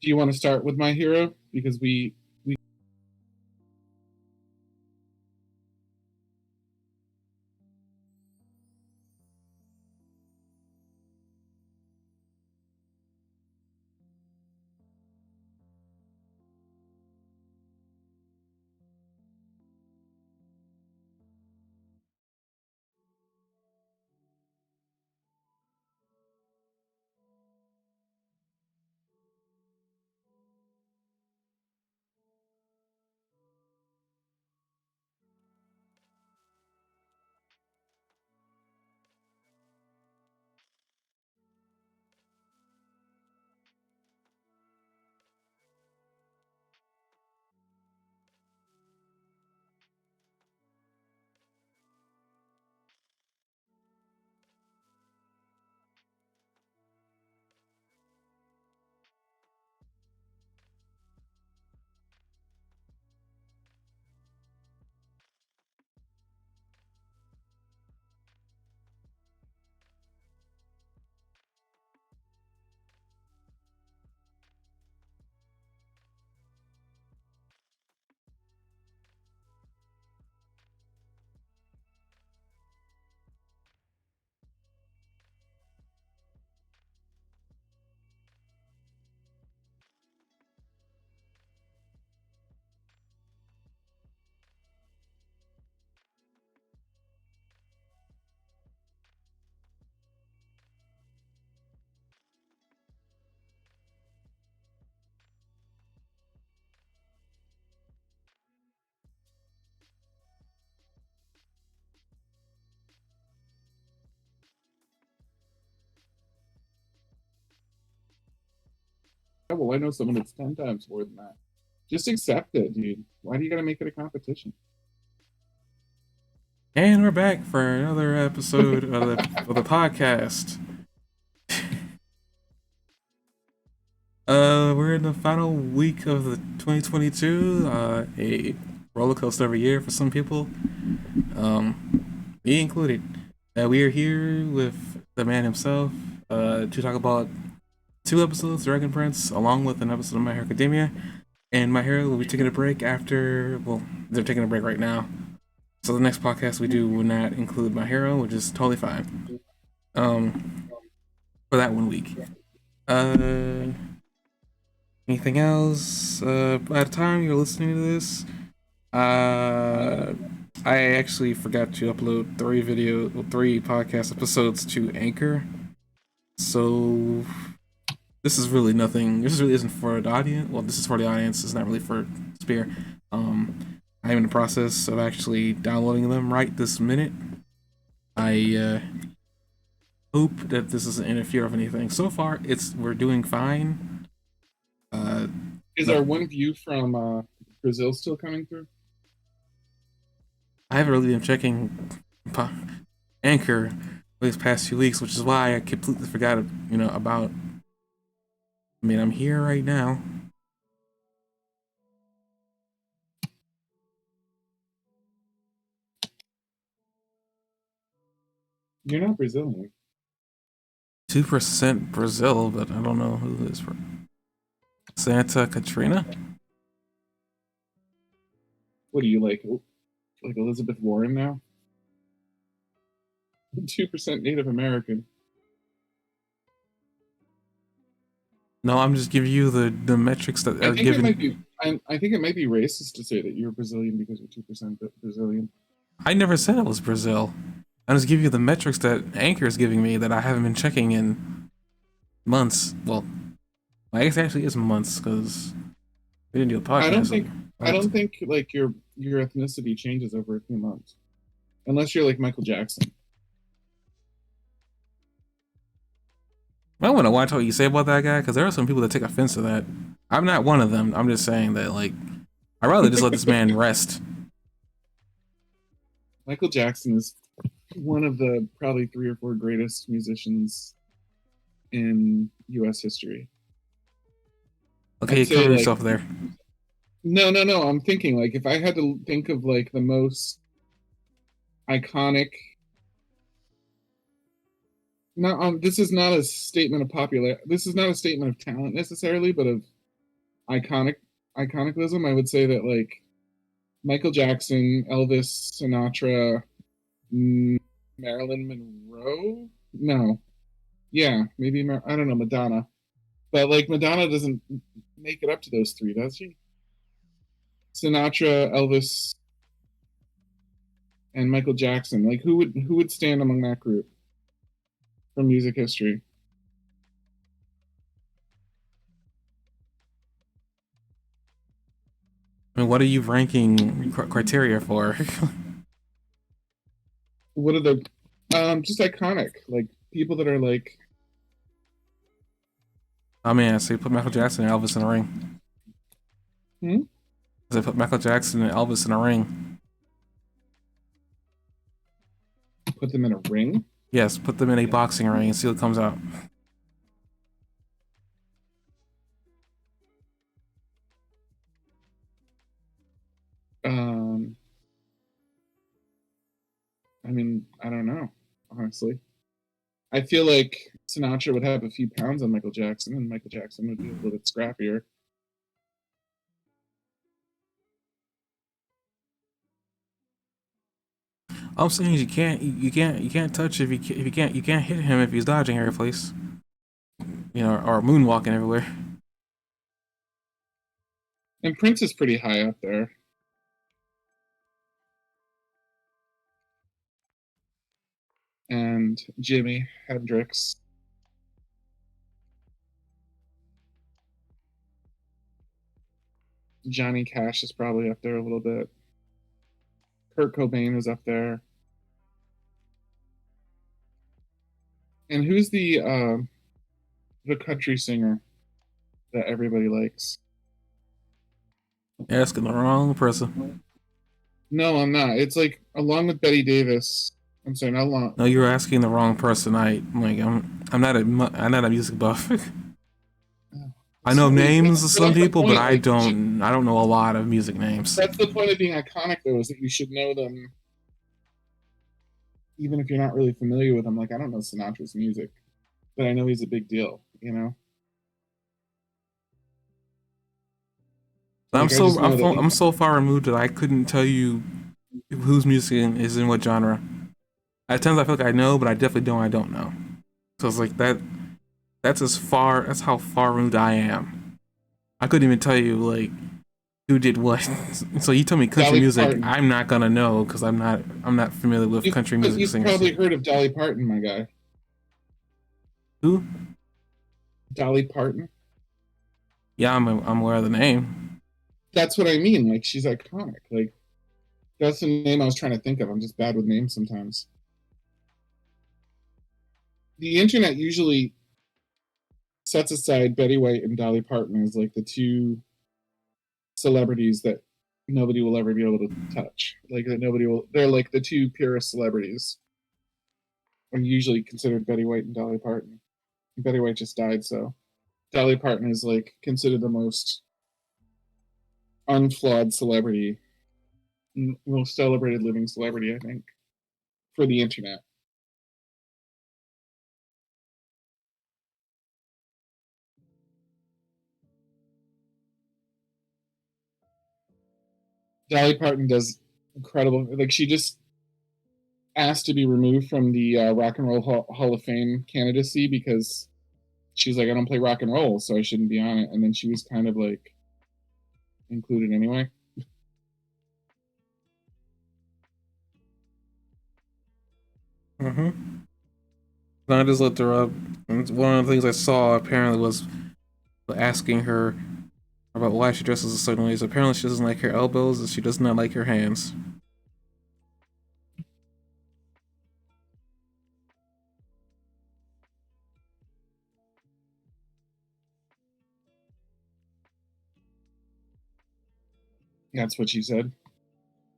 Do you want to start with My Hero? Because we well, I know someone that's 10 times more than that. Just accept it, dude. Why do you gotta make it a competition? And we're back for another episode of the podcast. We're in the final week of the 2022. A roller coaster of a year for some people, me included. We are here with the man himself to talk about 2 episodes of Dragon Prince, along with an episode of My Hero Academia. And My Hero will be taking a break after. Well, they're taking a break right now. So the next podcast we do will not include My Hero, which is totally fine. For that 1 week. Anything else? By the time you're listening to this, I actually forgot to upload 3 podcast episodes to Anchor. So this is really nothing. This really isn't for the audience. Well, this is for the audience. It's not really for Spear. I am in the process of actually downloading them right this minute. I hope that this doesn't interfere with anything. So far, we're doing fine. Is our one view from Brazil still coming through? I haven't really been checking Anchor for these past few weeks, which is why I completely forgot, about. I mean, I'm here right now. You're not Brazilian. 2% Brazil, but I don't know who this is for. Santa Catarina? What do you like Elizabeth Warren now? 2% Native American. No, I'm just giving you the metrics that are given. I think it might be racist to say that you're Brazilian because you're 2% Brazilian. I never said it was Brazil. I'm just giving you the metrics that Anchor is giving me that I haven't been checking in months. Well, I guess it actually is months because we didn't do a podcast. I don't think like your ethnicity changes over a few months, unless you're like Michael Jackson. I want to watch what you say about that guy because there are some people that take offense to that. I'm not one of them. I'm just saying that, like, I'd rather just let this man rest. Michael Jackson is one of the probably 3 or 4 greatest musicians in U.S. history. Okay, you cover yourself there. No. I'm thinking, like, if I had to think of like the most iconic. No, this is not a statement of This is not a statement of talent necessarily, but of iconic iconicalism, I would say that like Michael Jackson, Elvis, Sinatra, Marilyn Monroe. No, yeah, maybe I don't know, Madonna, but like Madonna doesn't make it up to those three, does she? Sinatra, Elvis, and Michael Jackson. Like who would stand among that group from music history? I mean, what are you ranking criteria for? What are the just iconic, like people that are like I mean, so you put Michael Jackson and Elvis in a ring. hmm? So put Michael Jackson and Elvis in a ring. Put them in a ring. Yes, put them in a boxing ring and see what comes out. Um, I mean, I don't know, honestly. I feel like Sinatra would have a few pounds on Michael Jackson, and Michael Jackson would be a little bit scrappier. All I'm saying is you can't touch if you can't hit him if he's dodging every place, or moonwalking everywhere. And Prince is pretty high up there. And Jimi Hendrix. Johnny Cash is probably up there a little bit. Kurt Cobain is up there. And who's the country singer that everybody likes? You're asking the wrong person. No, I'm not. It's like along with Betty Davis. I'm sorry, not along. No, you're asking the wrong person. I'm not a music buff. I know names of some That's the people, but point. I Like, don't know a lot of music names. that's the point of being iconic, though, is that you should know them, even if you're not really familiar with them. Like, I don't know Sinatra's music, but I know he's a big deal. You know, I'm like I so just know I'm, that. I'm so far removed that I couldn't tell you whose music is in what genre. At times I feel like I know, but I definitely don't. I don't know. So it's like that. That's how far removed I am. I couldn't even tell you like who did what. So you tell me country Dolly music, Parton. I'm not gonna know because I'm not familiar with country music You've singers. probably heard of Dolly Parton, my guy. Who? Dolly Parton. Yeah, I'm aware of the name. That's what I mean. Like she's iconic. Like that's the name I was trying to think of. I'm just bad with names sometimes. The internet usually sets aside Betty White and Dolly Parton as like the two celebrities that nobody will ever be able to touch. Like that nobody will. They're like the two purest celebrities. Are usually considered Betty White and Dolly Parton. Betty White just died, so Dolly Parton is like considered the most unflawed celebrity, most celebrated living celebrity, I think, for the internet. Dolly Parton does incredible. Like she just asked to be removed from the Rock and Roll Hall of Fame candidacy because she's like, I don't play rock and roll, so I shouldn't be on it. And then she was kind of like included anyway. Mm-hmm. I just looked her up. And one of the things I saw apparently was asking her about why she dresses a certain way. So apparently she doesn't like her elbows and she does not like her hands. That's what she said.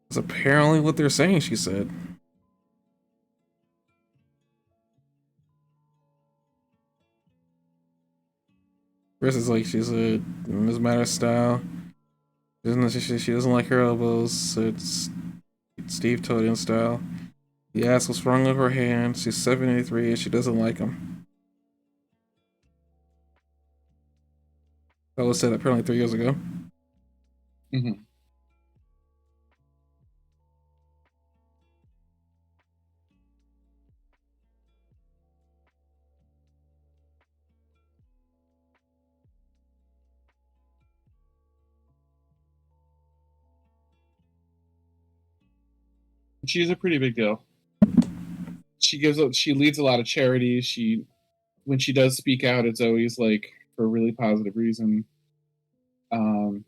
That's apparently what they're saying, she said. Chris is like, she said, Ms. Matter style. She doesn't like her elbows, so it's Steve Todian style. He asks what's wrong with her hands. She's 73 and she doesn't like them. That was said apparently 3 years ago. Mm-hmm. She's a pretty big deal. She leads a lot of charities. When she does speak out, it's always like for a really positive reason. Um,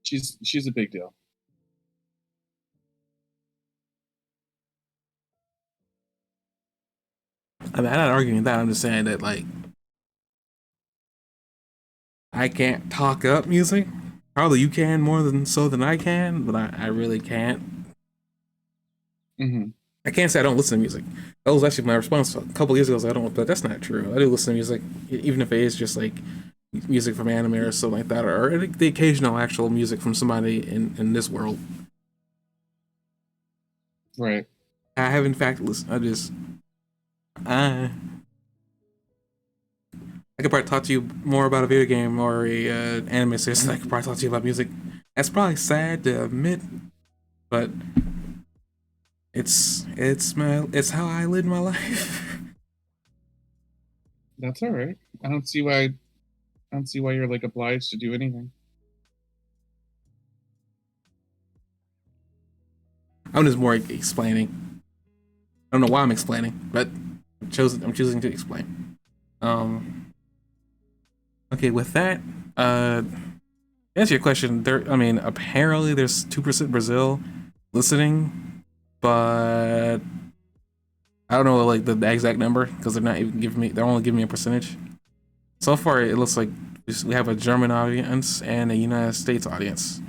she's a big deal. I mean, I'm not arguing that. I'm just saying that like I can't talk up music. Probably you can more than I can, but I really can't. Mm-hmm. I can't say I don't listen to music. That was actually my response a couple years ago. I was like, I don't, but that's not true. I do listen to music, even if it is just like music from anime or something like that, or the occasional actual music from somebody in this world. Right. I have in fact listened. I I could probably talk to you more about a video game or a anime series than I could probably talk to you about music. That's probably sad to admit, but it's how I live my life. That's all right. I don't see why you're like obliged to do anything. I'm just more explaining. I don't know why I'm explaining, but I'm choosing to explain. Okay, with that, to answer your question, I mean, apparently there's 2% Brazil listening, but I don't know like the exact number because they're not even giving me. They're only giving me a percentage. So far, it looks like we have a German audience and a United States audience.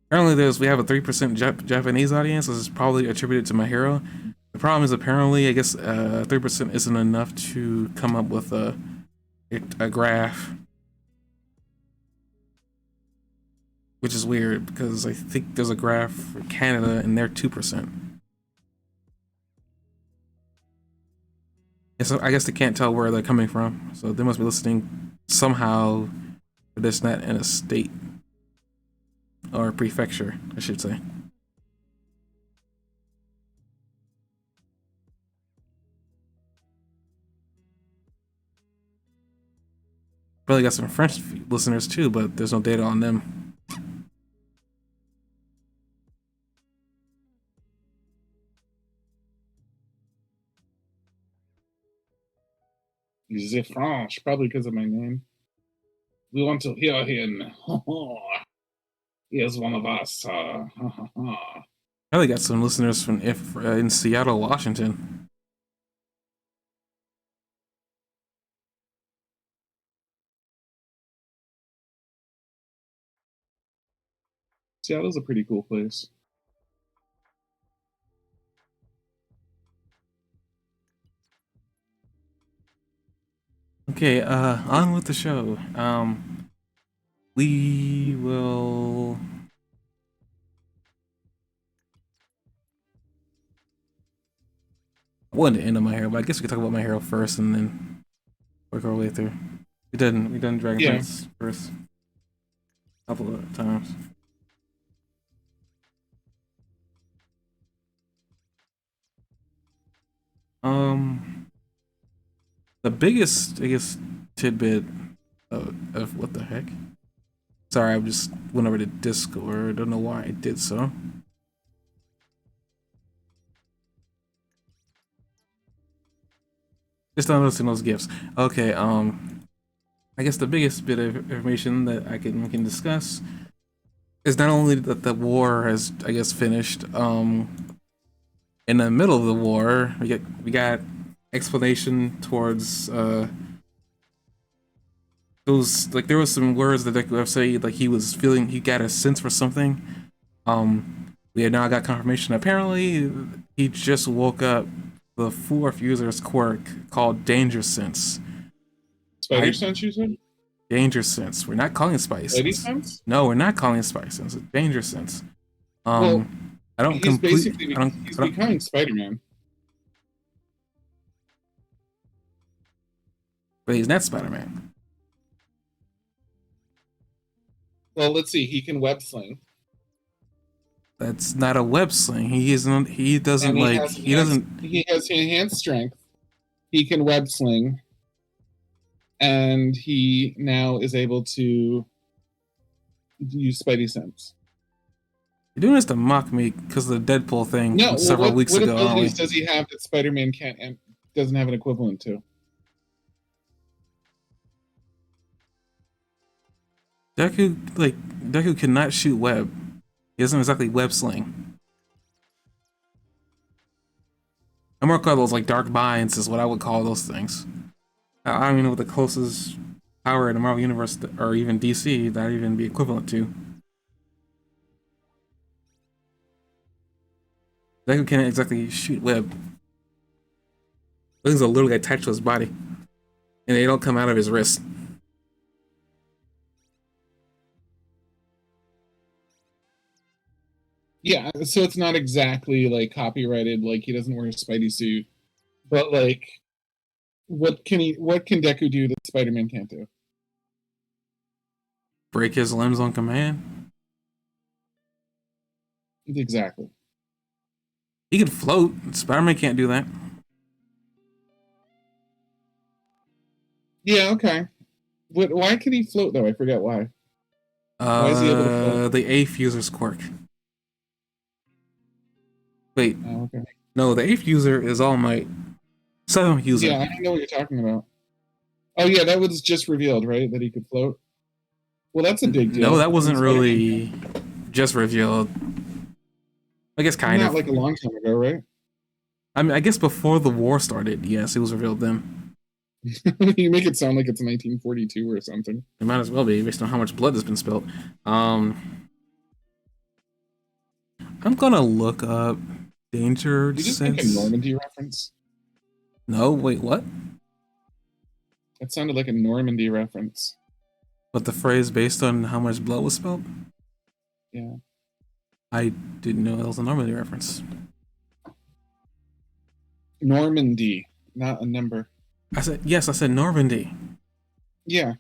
Apparently, we have a 3% Japanese audience. This is probably attributed to My Hero. The problem is apparently, I guess, 3% isn't enough to come up with a graph, which is weird because I think there's a graph for Canada and they're 2%. Yeah, so I guess they can't tell where they're coming from, so they must be listening somehow, but it's not in a state or prefecture, I should say. Probably got some French listeners too, but there's no data on them. The French, probably because of my name. We want to hear him. He is one of us. Probably got some listeners from in Seattle, Washington. Seattle's a pretty cool place. Okay, on with the show. We will. I wanted to end on My Hero, but I guess we could talk about My Hero first and then work our way through. We done Dragon Prince first a couple of times. The biggest, I guess, tidbit of what the heck. Sorry, I just went over to Discord. I don't know why I did so. Just not noticing those gifts. Okay, I guess the biggest bit of information that we can discuss is not only that the war has, I guess, finished. In the middle of the war, we got explanation towards those, like there was some words that Deku said like he got a sense for something. We had now got confirmation. Apparently, he just woke up the fourth user's quirk called Danger Sense. Spider Sense, you said? Danger Sense. We're not calling it Spice Sense. Sense? No, we're not calling it Spice Sense. It's Danger Sense. Well, I don't he's becoming Spider-Man. But he's not Spider-Man. Well, let's see. He can web sling, That's not a web sling. He isn't. He doesn't and he like. has He enhanced. doesn't. He has enhanced strength. He can web sling, and he now is able to use Spidey sense. You're doing this to mock me because of the Deadpool thing No, from well, several weeks what ago, aren't we? abilities does he have that Spider-Man can't and doesn't have an equivalent to? Deku cannot shoot web. He doesn't exactly web sling. I'm more call those like dark binds is what I would call those things. I don't even know what the closest power in the Marvel Universe or even DC that would even be equivalent to. Deku can't exactly shoot web. Things are literally attached to his body, and they don't come out of his wrist. Yeah, so it's not exactly like copyrighted. Like he doesn't wear a Spidey suit, but like, what can he? What can Deku do that Spider-Man can't do? Break his limbs on command. Exactly. He can float. Spider-Man can't do that. Yeah. Okay. Why can he float though? I forget why. Why is he able to float? The eighth user's quirk. Wait, Oh, okay. no, the eighth user is All Might. Seventh user. Yeah, I don't know what you're talking about. Oh yeah, that was just revealed, right? That he could float. Well, that's a big deal. No, that wasn't really just revealed. I guess kind Not of. like a long time ago, right? I mean, I guess before the war started, yes, it was revealed then. You make it sound like it's 1942 or something. It might as well be, based on how much blood has been spilled. I'm gonna look up Danger Did you just Sense. make a Normandy reference? No, wait, what? It sounded like a Normandy reference. But the phrase based on how much blood was spilled? Yeah. I didn't know that was a Normandy reference. Normandy, not a number. I said Normandy. Yeah.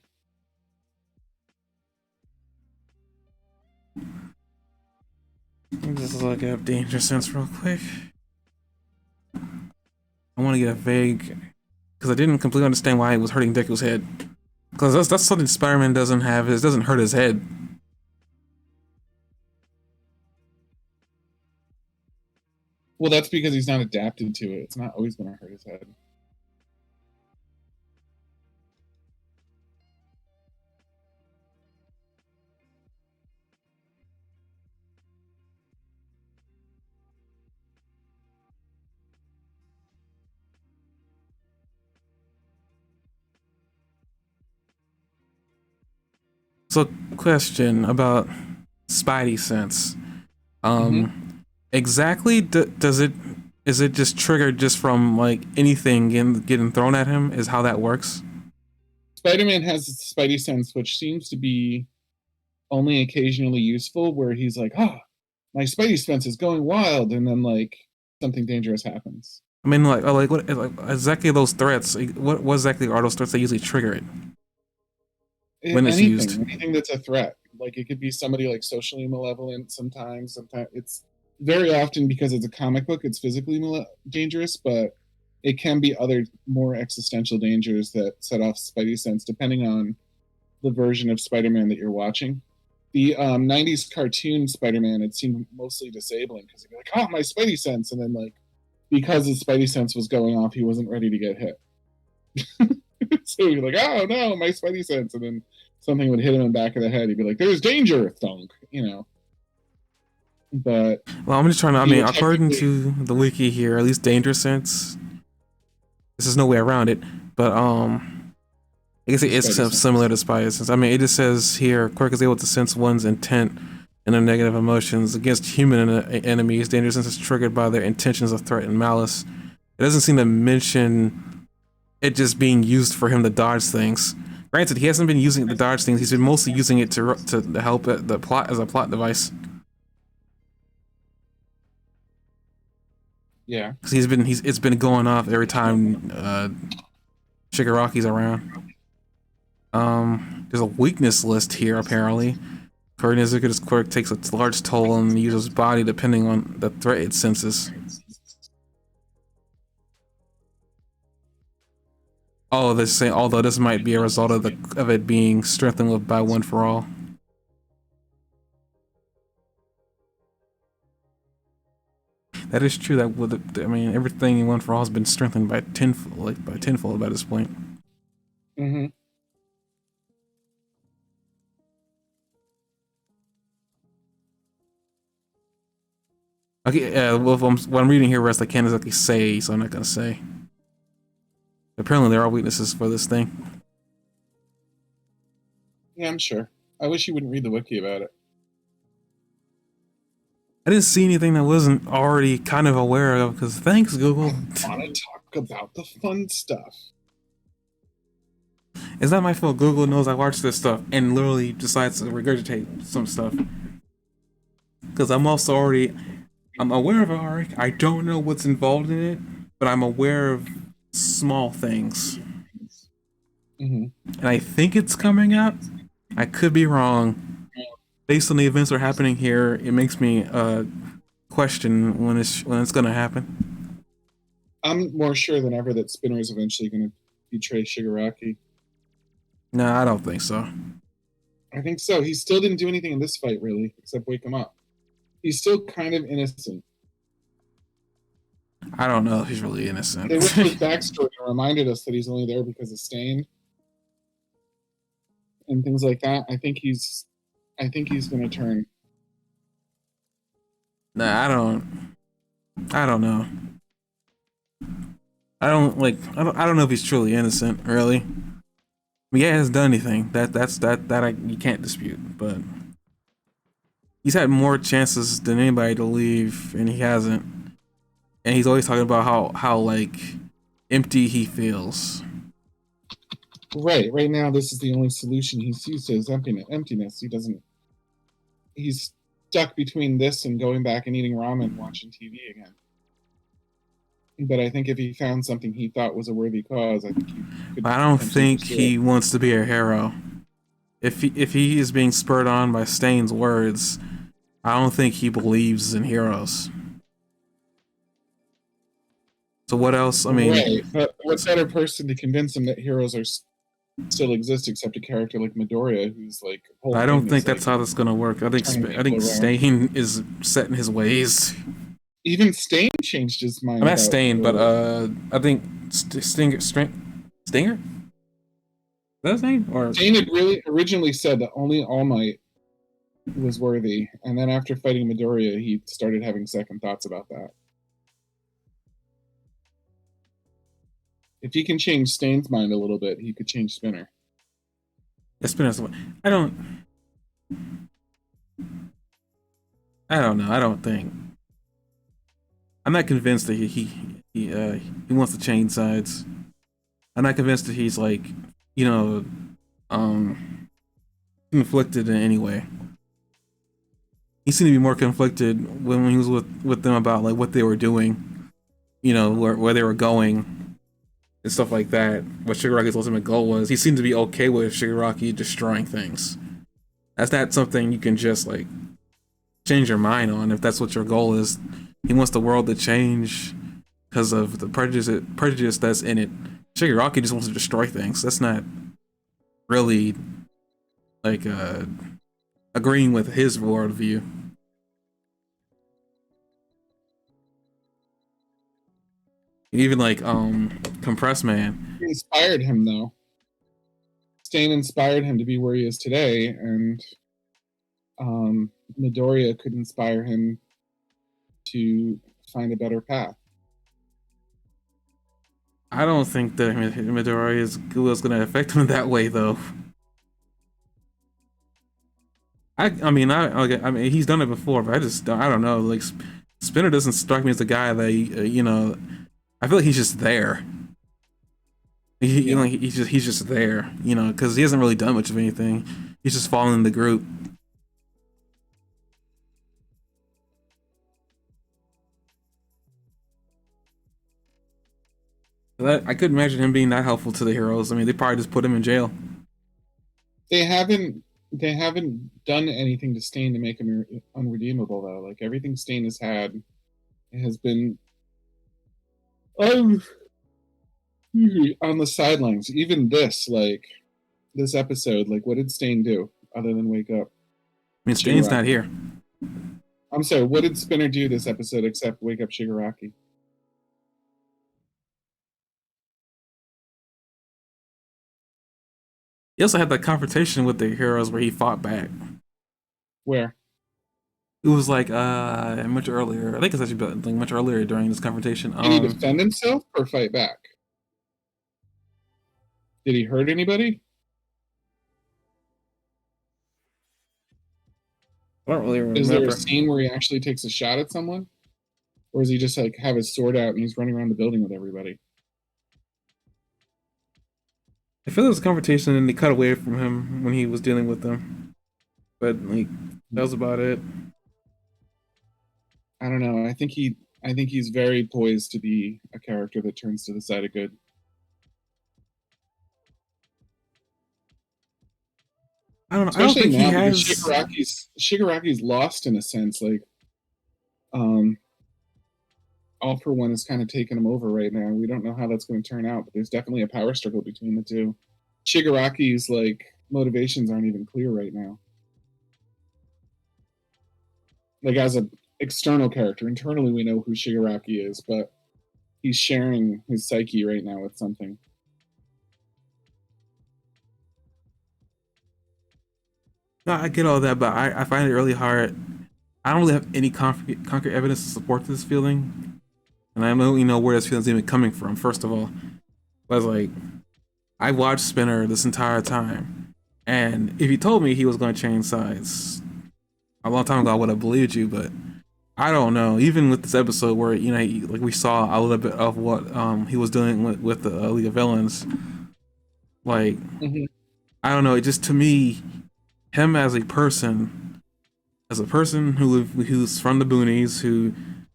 Let me just look up Danger Sense real quick. I want to get a vague, because I didn't completely understand why it was hurting Deku's head. Because that's something Spider-Man doesn't have. It doesn't hurt his head. Well, that's because he's not adapted to it. It's not always going to hurt his head. So, question about Spidey sense. Exactly is it just triggered just from like anything getting thrown at him? Is how that works? Spider-Man has Spidey sense, which seems to be only occasionally useful, where he's like, my Spidey sense is going wild, and then like something dangerous happens. I mean, what exactly those threats? What exactly are those threats that usually trigger it? When it's used, anything that's a threat. Like it could be somebody like socially malevolent. Sometimes it's very often because it's a comic book. It's physically dangerous, but it can be other more existential dangers that set off Spidey sense, depending on the version of Spider-Man that you're watching. The 90s cartoon Spider-Man, it seemed mostly disabling because he'd be like, "Oh, my Spidey sense," and then like because his Spidey sense was going off, he wasn't ready to get hit. So he'd be like, "Oh no, my Spidey sense," and then something would hit him in the back of the head. He'd be like, "There's danger, thunk," you know. But well, I'm just trying to. I mean, according to the wiki here, at least danger sense. This is no way around it, but I guess it is similar to Spidey sense. I mean, it just says here, Quirk is able to sense one's intent and their negative emotions against human enemies. Danger sense is triggered by their intentions of threat and malice. It doesn't seem to mention it just being used for him to dodge things. Granted, he hasn't been using it to dodge things. He's been mostly using it to help the plot as a plot device. yeah, because it's been going off every time Shigaraki's around. There's a weakness list here apparently. According to Zuko's quirk, takes a large toll on the user's body depending on the threat it senses. Oh, they're saying although this might be a result of it being strengthened by One for All. That is true. That would, I mean, everything in One for All has been strengthened by tenfold by this point. Mm-hmm. Okay, well, what I'm reading here, rest I can't exactly say, so I'm not gonna say. Apparently, there are weaknesses for this thing. Yeah, I'm sure. I wish you wouldn't read the wiki about it. I didn't see anything that wasn't already kind of aware of, because thanks, Google. I want to talk about the fun stuff. It's not my fault. Google knows I watch this stuff and literally decides to regurgitate some stuff. Because I'm aware of an arc. I don't know what's involved in it, but I'm aware of small things. Mm-hmm. And I think it's coming out. I could be wrong. Based on the events that are happening here, it makes me question when it's gonna happen. I'm more sure than ever that Spinner is eventually going to betray Shigaraki. No, I don't think so. I think so. He still didn't do anything in this fight, really, except wake him up. He's still kind of innocent. I don't know if he's really innocent. They went to his backstory and reminded us that he's only there because of Stain and things like that. I think he's going to turn. Nah, I don't know. I don't know if he's truly innocent, really. I mean, yeah, he hasn't done anything. You can't dispute, but he's had more chances than anybody to leave, and he hasn't. And he's always talking about how like empty he feels. Right now, this is the only solution he sees to his emptiness. He's stuck between this and going back and eating ramen and watching TV again. But I think if he found something he thought was a worthy cause, I think he could. I don't think he wants to be a hero. If he is being spurred on by Stain's words, I don't think he believes in heroes. So what else? I mean, right, but what better person to convince him that heroes still exist except a character like Midoriya, who's like. I don't think that's how that's gonna work. I think Stain is set in his ways. Even Stain changed his mind. I'm not Stain, but I think Stinger. Is that his name? Or Stain had really originally said that only All Might was worthy, and then after fighting Midoriya, he started having second thoughts about that. If he can change Stain's mind a little bit, he could change Spinner. Yeah, Spinner's. I don't know. I don't think. I'm not convinced that he wants to change sides. I'm not convinced that he's like, conflicted in any way. He seemed to be more conflicted when he was with them about like what they were doing, where they were going. And stuff like that, what Shigaraki's ultimate goal was. He seemed to be okay with Shigaraki destroying things. That's not something you can just like change your mind on if that's what your goal is. He wants the world to change because of the prejudice that's in it. Shigaraki just wants to destroy things. That's not really like agreeing with his worldview. Even like Compressed Man. He inspired him though. Stain inspired him to be where he is today, and Midoriya could inspire him to find a better path. I don't think that Midoriya's is going to affect him that way, though. I mean, he's done it before, but I don't know. Like, Spinner doesn't strike me as the guy that I feel like he's just there. He's just there, because he hasn't really done much of anything. He's just following the group. I couldn't imagine him being that helpful to the heroes. I mean, they probably just put him in jail. They haven't They haven't done anything to Stain to make him unredeemable though. Like everything Stain has had has been um, on the sidelines. Even this episode, like what did Stain do other than wake up I mean, Stain's not Shigaraki? here. I'm sorry, what did Spinner do this episode except wake up Shigaraki? He also had that confrontation with the heroes where he fought back. Where? It was like much earlier. I think it's actually like much earlier during this confrontation. Did he defend himself or fight back? Did he hurt anybody? I don't really Is there a remember. scene where he actually takes a shot at someone? Or is he just like have his sword out and he's running around the building with everybody? I feel there was a confrontation and they cut away from him when he was dealing with them. But like that was about it. I don't know. I think he's very poised to be a character that turns to the side of good. I don't know. I don't Especially think he now because has. Shigaraki's lost in a sense. Like, um, All for One is kind of taking him over right now. We don't know how that's going to turn out, but there's definitely a power struggle between the two. Shigaraki's like motivations aren't even clear right now. Like as an external character, internally we know who Shigaraki is, but he's sharing his psyche right now with something. No, I get all that, but I find it really hard. I don't really have any concrete evidence to support this feeling, and I don't really know where this feeling's even coming from. First of all, but it's like I watched Spinner this entire time, and if you told me he was going to change sides a long time ago, I would have believed you. But I don't know. Even with this episode, where like we saw a little bit of what he was doing with the League of Villains, like Mm-hmm. I don't know. It just to me, him as a person who's from the boonies, who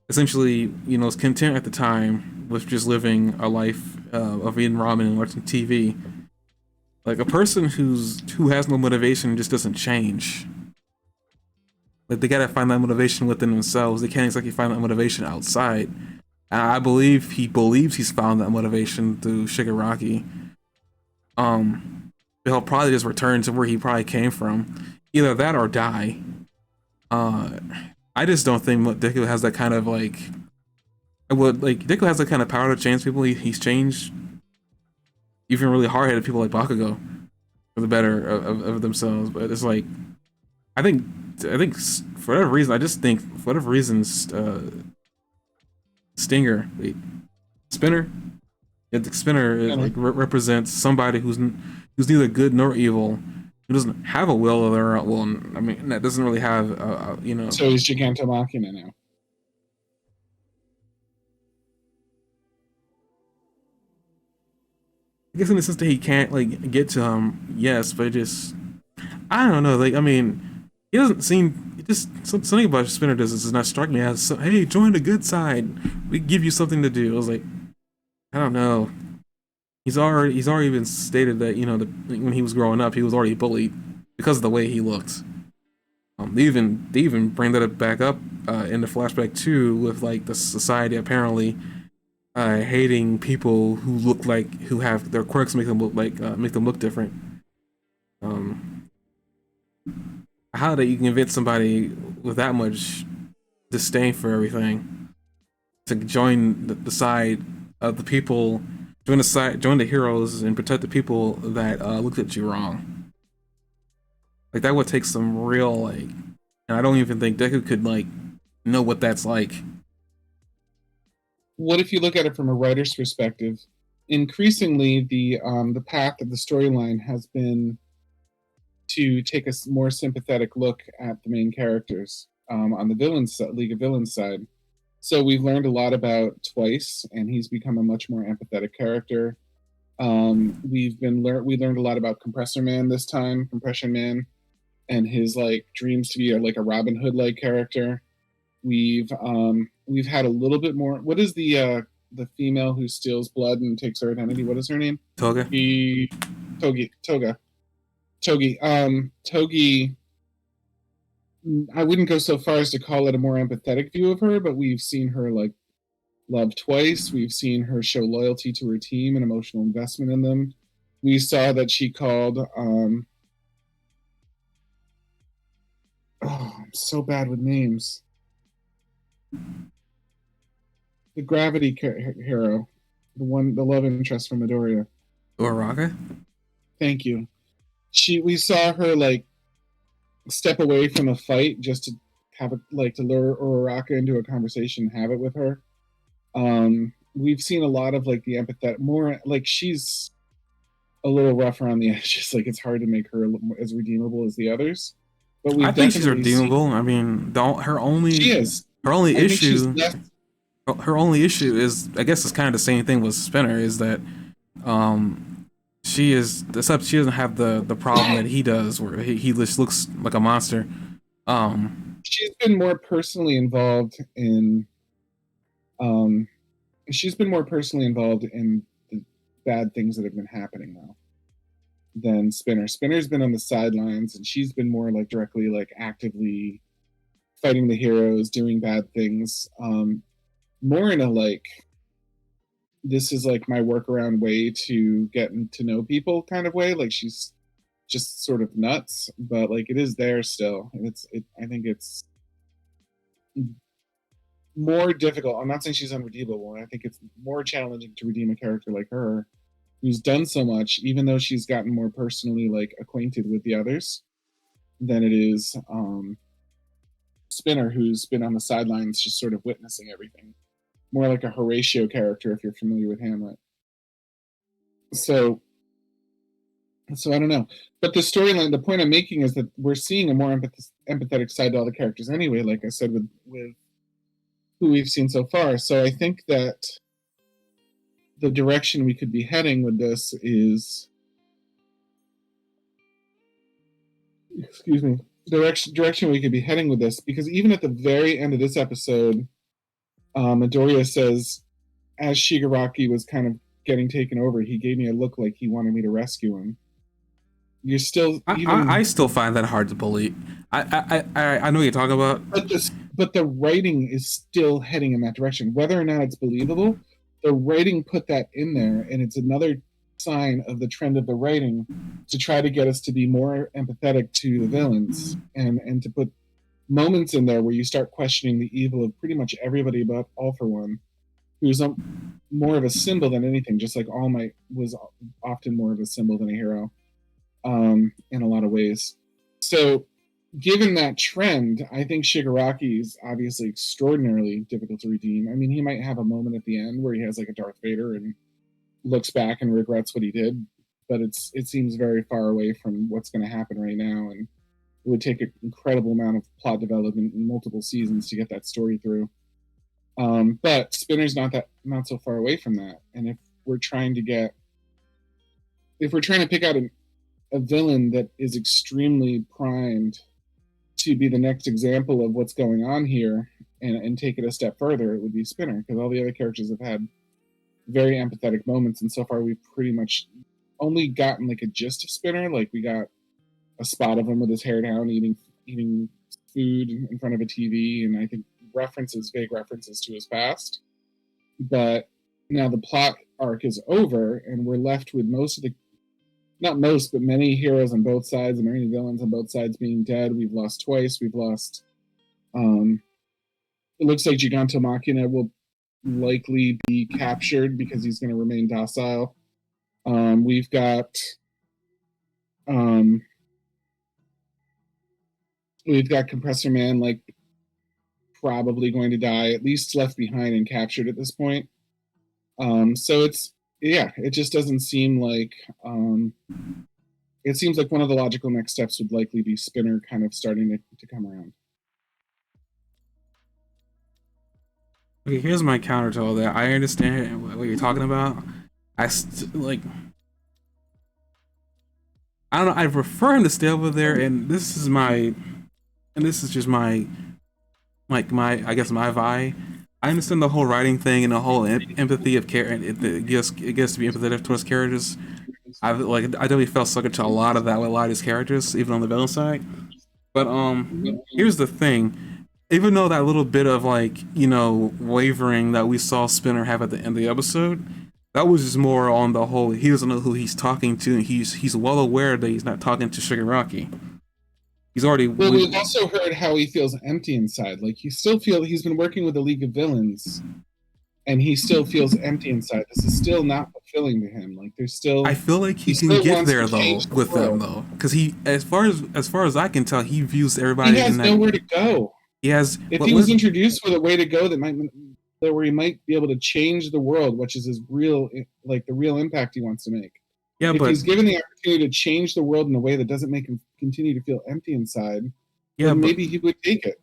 essentially is content at the time with just living a life of eating ramen and watching TV. Like a person who has no motivation just doesn't change. Like they gotta find that motivation within themselves. They can't exactly find that motivation outside. And I believe he believes he's found that motivation through Shigaraki. He'll probably just return to where he probably came from. Either that or die. Uh, I just don't think Deku has that kind of like. Deku has that kind of power to change people. He's changed even really hard-headed people like Bakugo for the better of themselves. But it's like I think for whatever reason, I just think for whatever reasons, Stinger, Spinner, yeah, the Spinner is like represents somebody who's neither good nor evil, who doesn't have a will of their own. Well, I mean, that doesn't really have So he's Gigantomachina now. I guess in the sense that he can't like get to him, yes, but just I don't know. Like I mean, he doesn't seem. It just something about Spinner does not strike me as hey, join the good side. We give you something to do. I was like, I don't know. He's already been stated that when he was growing up he was already bullied because of the way he looked. They even bring that back up in the flashback too with like the society apparently hating people who look like who have their quirks make them look different. Um, how that you can convince somebody with that much disdain for everything to join the side of the people, join the heroes, and protect the people that looked at you wrong. Like that would take some real like, and I don't even think Deku could like know what that's like. What if you look at it from a writer's perspective? Increasingly, the path of the storyline has been to take a more sympathetic look at the main characters on the League of Villains side. So we've learned a lot about Twice, and he's become a much more empathetic character. We learned a lot about Compressor Man this time, Compression Man, and his like dreams to be like a Robin Hood like character. We've had a little bit more. What is the female who steals blood and takes her identity? What is her name? Toga. Toga. Togi. Togi. I wouldn't go so far as to call it a more empathetic view of her, but we've seen her like love twice. We've seen her show loyalty to her team and emotional investment in them. We saw that she called. I'm so bad with names. The Gravity hero, the love interest from Midoriya. Uraraka? Thank you. We saw her like step away from a fight just to have it, like to lure Uraraka into a conversation, have it with her. We've seen a lot of like the empathetic, more like she's a little rough around the edges. Like it's hard to make her as redeemable as the others. But I we've think she's definitely seen redeemable. I mean, don't she is. her only I think she's issue less. her only issue is, I guess it's kind of the same thing with Spinner, is that she is, except she doesn't have the problem that he does, where he just looks like a monster. She's been more personally involved in. Um, she's been more personally involved in the bad things that have been happening now than Spinner. Spinner's been on the sidelines, and she's been more like directly, like actively fighting the heroes, doing bad things. More in a like, this is like my workaround way to get to know people kind of way. Like she's just sort of nuts, but like it is there still, and I think it's more difficult. I'm not saying she's unredeemable. I think it's more challenging to redeem a character like her, who's done so much, even though she's gotten more personally like acquainted with the others, than it is Spinner, who's been on the sidelines, just sort of witnessing everything. More like a Horatio character, if you're familiar with Hamlet. So, so I don't know. But the storyline, the point I'm making is that we're seeing a more empathetic side to all the characters anyway. Like I said, with who we've seen so far. So I think that the direction we could be heading with this is, excuse me, direction we could be heading with this, because even at the very end of this episode, Midoriya says, as Shigaraki was kind of getting taken over, he gave me a look like he wanted me to rescue him. You're still I still find that hard to believe. I know what you're talking about. But the writing is still heading in that direction. Whether or not it's believable, the writing put that in there, and it's another sign of the trend of the writing to try to get us to be more empathetic to the villains, and to put moments in there where you start questioning the evil of pretty much everybody but All For One, who's more of a symbol than anything, just like All Might was often more of a symbol than a hero, in a lot of ways. So given that trend, I think Shigaraki is obviously extraordinarily difficult to redeem. I mean, he might have a moment at the end where he has like a Darth Vader and looks back and regrets what he did, but it seems very far away from what's going to happen right now, and it would take an incredible amount of plot development in multiple seasons to get that story through. But Spinner's not so far away from that, and if we're trying to pick out a villain that is extremely primed to be the next example of what's going on here, and take it a step further, it would be Spinner, because all the other characters have had very empathetic moments, and so far we've pretty much only gotten like a gist of Spinner. Like we got a spot of him with his hair down eating food in front of a TV, and I think vague references to his past. But now the plot arc is over, and we're left with most of the, not most, but many heroes on both sides and many villains on both sides being dead. We've lost twice. We've lost. It looks like Giganto Machina will likely be captured because he's going to remain docile. We've got. We've got Compressor Man like probably going to die, at least left behind and captured at this point. So it just doesn't seem like. It seems like one of the logical next steps would likely be Spinner kind of starting to come around. Okay, here's my counter to all that. I understand what you're talking about. Like, I don't know. I prefer him to stay over there, and this is just my, like I guess my vibe. I understand the whole writing thing and the whole empathy of care. It gets to be empathetic towards characters, I definitely felt sucker to a lot of that with a lot of these characters, even on the villain side. But here's the thing. Even though that little bit of like, wavering that we saw Spinner have at the end of the episode, that was just more on the whole, he doesn't know who he's talking to, and he's well aware that he's not talking to Shigaraki. He's already Well, we've also heard how he feels empty inside. Like he's been working with the League of Villains, and he still feels empty inside. This is still not fulfilling to him. Like there's still. I feel like he can get there though with them though, because he, as far as I can tell, he views everybody. He has nowhere to go. He has. If he was introduced with a way to go where he might be able to change the world, which is his real, like the real impact he wants to make. Yeah, if he's given the opportunity to change the world in a way that doesn't make him continue to feel empty inside, then maybe he would take it.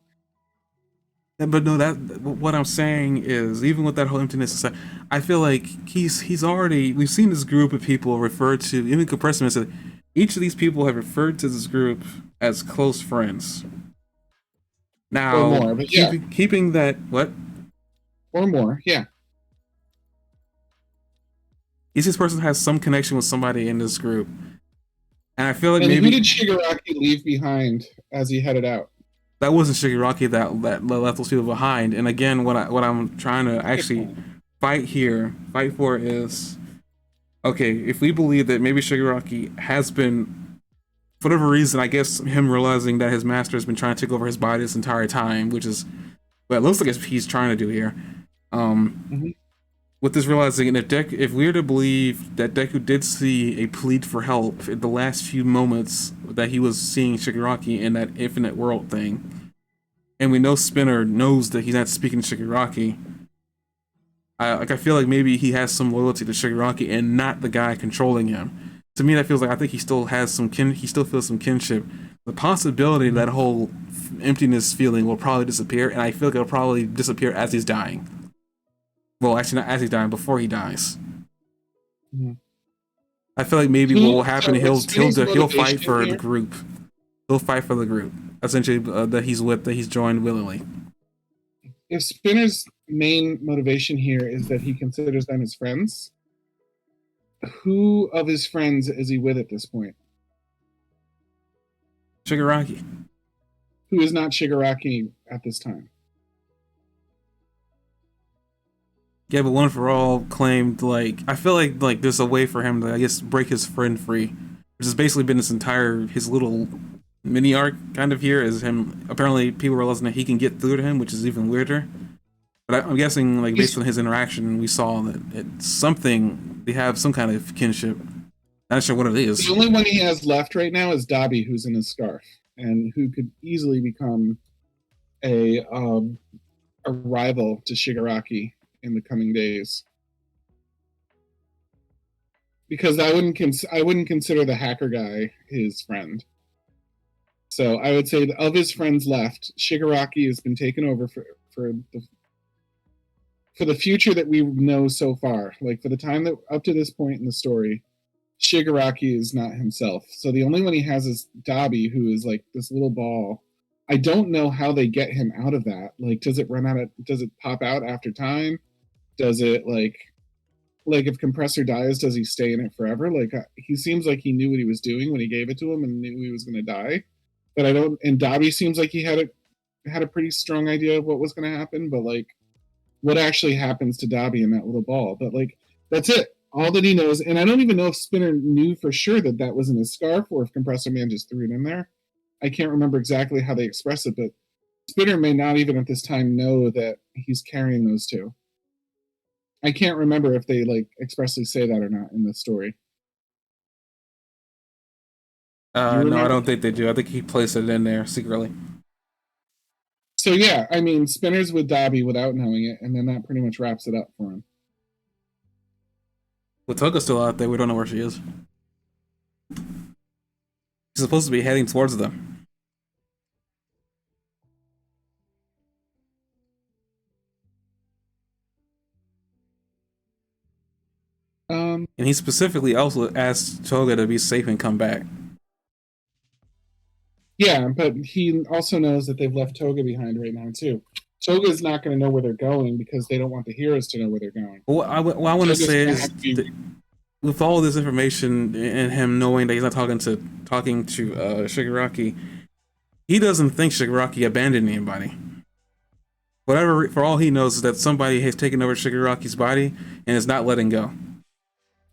But no, what I'm saying is, even with that whole emptiness aside, I feel like he's already. We've seen this group of people refer to, even Compressor said, each of these people have referred to this group as close friends. Now, or more, but yeah. keeping that what? Or more, yeah. This person has some connection with somebody in this group, and I feel like who did Shigaraki leave behind as he headed out? That wasn't Shigaraki that left those people behind. And again, what I'm trying to actually fight for is, okay, if we believe that maybe Shigaraki has been, for whatever reason, I guess him realizing that his master has been trying to take over his body this entire time, which is what it looks like he's trying to do here. With this realizing, if we are to believe that Deku did see a plead for help in the last few moments that he was seeing Shigaraki in that infinite world thing, and we know Spinner knows that he's not speaking to Shigaraki, I feel like maybe he has some loyalty to Shigaraki and not the guy controlling him. To me, that feels like I think he still has he still feels some kinship. The possibility that whole emptiness feeling will probably disappear, and I feel like it'll probably disappear as he's dying. Well, actually, not as he's dying, before he dies. I feel like maybe what will happen, he'll fight for the group. He'll fight for the group, essentially, that he's joined willingly. If Spinner's main motivation here is that he considers them his friends, who of his friends is he with at this point? Shigaraki. Who is not Shigaraki at this time? Yeah, but One for All claimed, I feel like there's a way for him to, I guess, break his friend free, which has basically been his little mini arc kind of here, is him, apparently people realizing that he can get through to him, which is even weirder. But I'm guessing, based on his interaction, we saw that they have some kind of kinship. Not sure what it is. The only one he has left right now is Dabi, who's in his scarf, and who could easily become a rival to Shigaraki in the coming days, because I wouldn't consider the hacker guy his friend. So I would say that of his friends left, Shigaraki has been taken over for the future that we know so far. Like for the time that up to this point in the story, Shigaraki is not himself. So the only one he has is Dabi, who is like this little ball. I don't know how they get him out of that. Like, does it pop out after time? Does it like if Compressor dies, does he stay in it forever? He seems like he knew what he was doing when he gave it to him and knew he was going to die. But and Dabi seems like he had a pretty strong idea of what was going to happen. But what actually happens to Dabi in that little ball? But that's it. All that he knows, and I don't even know if Spinner knew for sure that was in his scarf, or if Compressor Man just threw it in there. I can't remember exactly how they express it, but Spinner may not even at this time know that he's carrying those two. I can't remember if they expressly say that or not in the story. No, I don't think they do. I think he placed it in there secretly. So yeah, I mean, Spinner's with Dabi without knowing it, and then that pretty much wraps it up for him. With Toga's still out there, we don't know where she is. She's supposed to be heading towards them. And he specifically also asked Toga to be safe and come back. Yeah, but he also knows that they've left Toga behind right now too. Toga's not going to know where they're going because they don't want the heroes to know where they're going. What I want to say is with all this information and him knowing that he's not talking to Shigaraki, he doesn't think Shigaraki abandoned anybody. Whatever, for all he knows, is that somebody has taken over Shigaraki's body and is not letting go.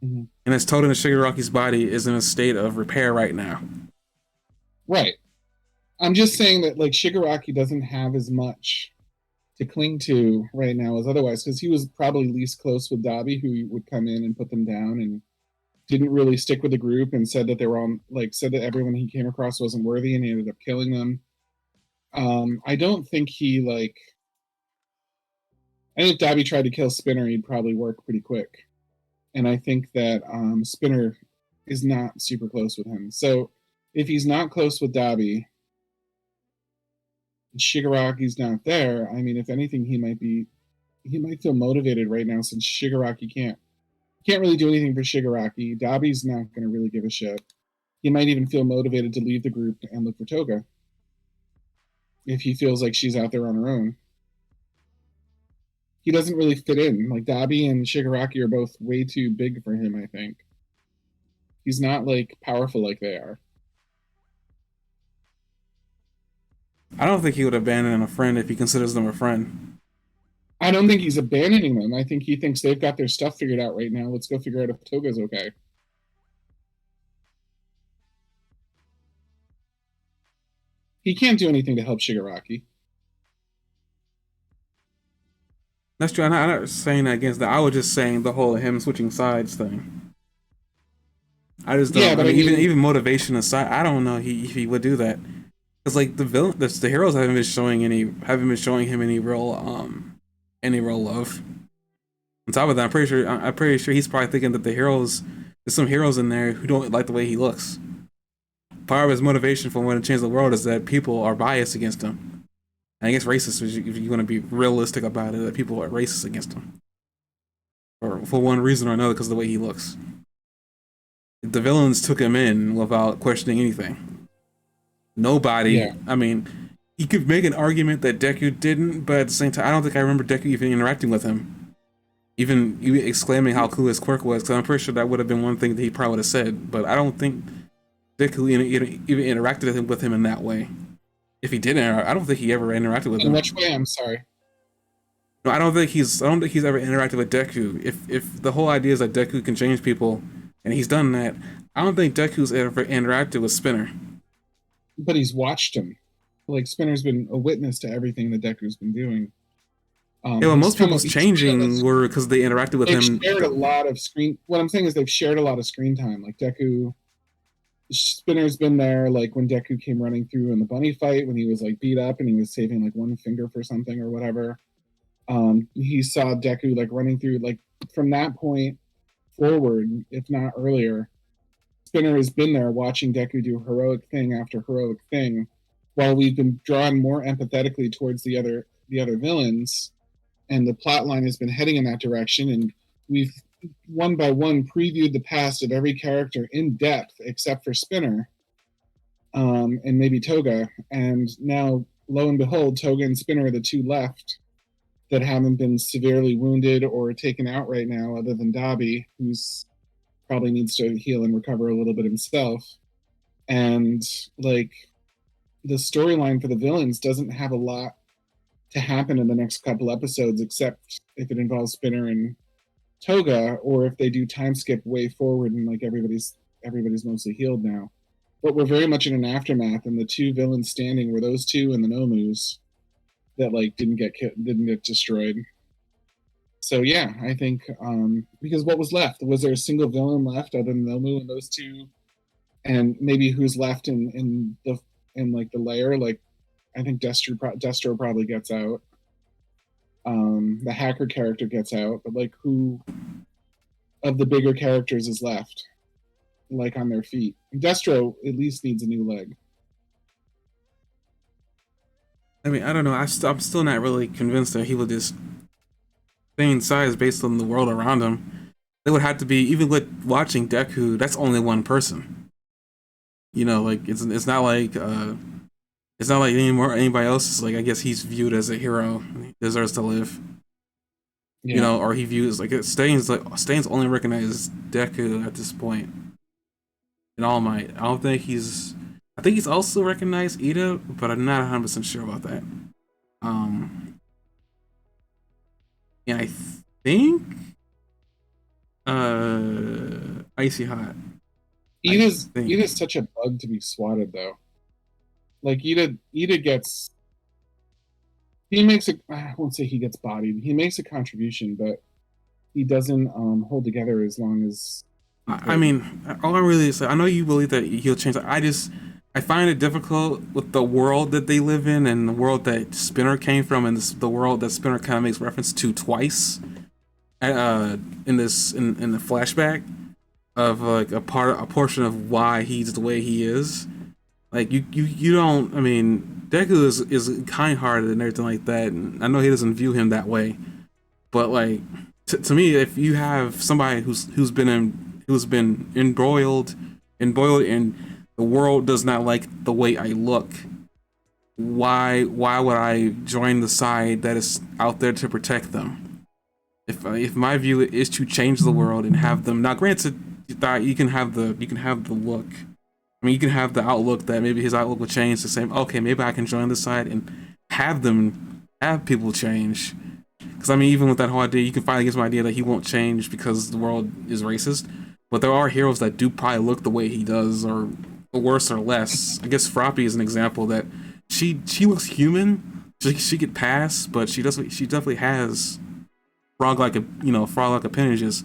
Mm-hmm. And it's told him that Shigaraki's body is in a state of repair right now. Right. I'm just saying that like Shigaraki doesn't have as much to cling to right now as otherwise, because he was probably least close with Dabi, who would come in and put them down, and didn't really stick with the group, and said that they were all like said that everyone he came across wasn't worthy, and he ended up killing them. I don't think he like. I think if Dabi tried to kill Spinner, he'd probably work pretty quick, and I think that Spinner is not super close with him. So if he's not close with Dabi, Shigaraki's not there. I mean, if anything, he might feel motivated right now since Shigaraki can't really do anything for Shigaraki. Dabi's not going to really give a shit. He might even feel motivated to leave the group and look for Toga if he feels like she's out there on her own. He doesn't really fit in. Like Dabi and Shigaraki are both way too big for him, I think. He's not like powerful like they are. I don't think he would abandon a friend if he considers them a friend. I don't think he's abandoning them. I think he thinks they've got their stuff figured out right now. Let's go figure out if Toga's okay. He can't do anything to help Shigaraki. That's true. I'm not saying that against that. I was just saying the whole him switching sides thing. I just don't. Yeah, but I mean, even motivation aside, I don't know if he would do that. Because like the heroes haven't been showing him any real love. On top of that, I'm pretty sure he's probably thinking that there's some heroes in there who don't like the way he looks. Part of his motivation for wanting to change the world is that people are biased against him. And I guess racist, if you want to be realistic about it, that people are racist against him. Or for one reason or another, because of the way he looks. The villains took him in without questioning anything. Nobody, yeah. I mean, you could make an argument that Deku didn't, but at the same time, I don't think I remember Deku even interacting with him. Even exclaiming how cool his quirk was, because I'm pretty sure that would have been one thing that he probably would have said, but I don't think Deku even interacted with him in that way. If he did I don't think he ever interacted with him. In which way? I'm sorry. No, I don't think he's ever interacted with Deku. If the whole idea is that Deku can change people, and he's done that, I don't think Deku's ever interacted with Spinner. But he's watched him. Like Spinner's been a witness to everything that Deku's been doing. Yeah, well, most people's changing were because they interacted with him. They've shared a lot of screen. What I'm saying is they've shared a lot of screen time. Like Deku, Spinner's been there. Like when Deku came running through in the bunny fight, when he was like beat up and he was saving like one finger for something or whatever. He saw Deku like running through. Like from that point forward, if not earlier, Spinner has been there watching Deku do heroic thing after heroic thing, while we've been drawn more empathetically towards the other villains. And the plot line has been heading in that direction, and we've one by one previewed the past of every character in depth except for Spinner and maybe Toga. And now, lo and behold, Toga and Spinner are the two left that haven't been severely wounded or taken out right now, other than Dabi, who's probably needs to heal and recover a little bit himself. And like the storyline for the villains doesn't have a lot to happen in the next couple episodes, except if it involves Spinner and Toga, or if they do time skip way forward and like everybody's mostly healed now. But we're very much in an aftermath, and the two villains standing were those two and the Nomus that like didn't get destroyed. So yeah, I think because what was left? Was there a single villain left other than Nomu and those two? And maybe who's left in like the layer? Like I think Destro probably gets out. The hacker character gets out, but like who of the bigger characters is left, like on their feet? Destro at least needs a new leg. I mean, I don't know. I'm still not really convinced that he will just stay in size based on the world around him. They would have to be, even with watching Deku, that's only one person. You know, like it's not like anybody else is like, I guess he's viewed as a hero and he deserves to live. You Yeah. know, or he views like Stain's only recognizes Deku at this point in All Might. I don't think he's. I think he's also recognized Ida, but I'm not 100% sure about that. Um, and I think Icy Hot. I think. Ida's such a bug to be swatted though. Like Ida gets he makes a I won't say he gets bodied. He makes a contribution, but he doesn't hold together as long as he I could. mean, all I really say, I know you believe that he'll change. I find it difficult with the world that they live in and the world that Spinner came from, and the world that Spinner kind of makes reference to twice, in the flashback of like a portion of why he's the way he is. Like you don't. I mean, Deku is kind-hearted and everything like that. And I know he doesn't view him that way, but like to me, if you have somebody who's been embroiled in the world does not like the way I look, why would I join the side that is out there to protect them? If my view is to change the world and have them, now granted that you can have the look. I mean, you can have the outlook that maybe his outlook will change to say, okay, maybe I can join this side and have people change. Because I mean, even with that whole idea, you can finally get some idea that he won't change because the world is racist. But there are heroes that do probably look the way he does, or worse or less. I guess Froppy is an example that she looks human. She could pass, but she definitely has frog like appendages.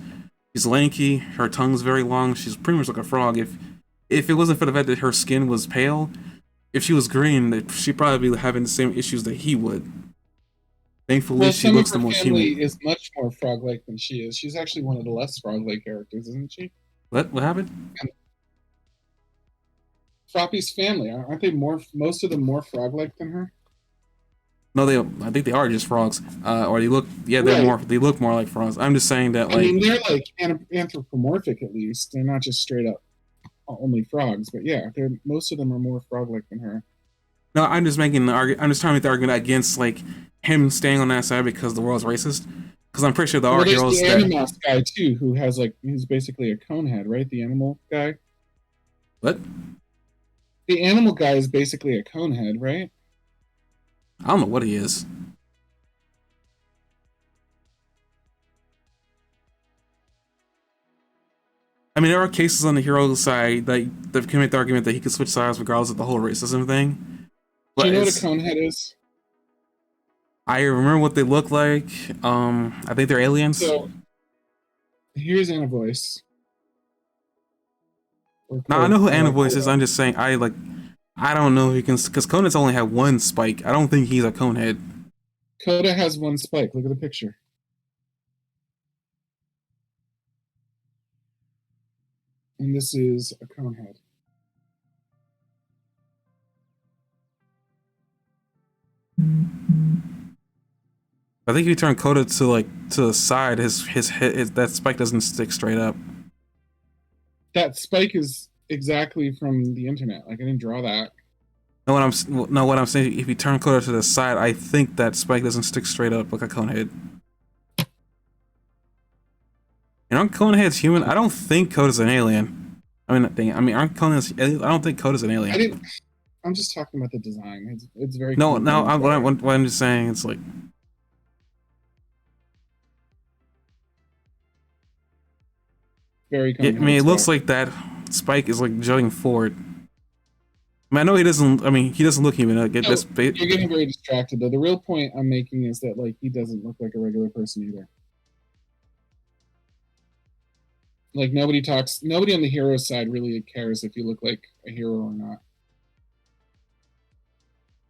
She's lanky. Her tongue's very long. She's pretty much like a frog. If it wasn't for the fact that her skin was pale, if she was green, she'd probably be having the same issues that he would. Thankfully, Well, she some of looks the her most family human. is much more frog-like than she is. She's actually one of the less frog-like characters, isn't she? What happened? And Froppy's family aren't they more? Most of them more frog-like than her. No, I think they are just frogs. Or Right. they look more like frogs. I'm just saying that I like mean, they're like anthropomorphic at least. They're not just straight up only frogs. But yeah, they're most of them are more frog-like than her. no, I'm just making the argument. I'm just trying to make the argument against like him staying on that side because the world's racist. Because I'm pretty sure there are Well, there's the heroes that Animos guy too, who has like he's basically a cone head, right? The animal guy. what The animal guy is basically a cone head, right? I don't know what he is. I mean, there are cases on the hero side that can make the argument that he could switch sides regardless of the whole racism thing. Do you But know what a it's cone head is? I remember what they look like. I think they're aliens. So here's Anna Voice or Now I Code know who Anna Voice is. Coda. I'm just saying I don't know if he can because Conan's only had one spike. I don't think he's a conehead. Coda has one spike. Look at the picture. And this is a cone head. I think if you turn Coda to the side, his that spike doesn't stick straight up. That spike is exactly from the internet. Like I didn't draw that. What I'm saying, if you turn Coda to the side, I think that spike doesn't stick straight up like a conehead. And aren't coneheads human? I don't think Coda's an alien. Aren't coneheads? I don't think Coda's an I alien. didn't. I'm just talking about the design. It's very No, no. convoluted. What I'm just saying, it's like Very I mean, convoluted it looks stuff. like that spike is like jutting forward. I mean, I know he doesn't. I mean, he doesn't look human. Like, So you're getting very distracted though. The real point I'm making is that like he doesn't look like a regular person either. Like nobody talks. Nobody on the hero side really cares if you look like a hero or not.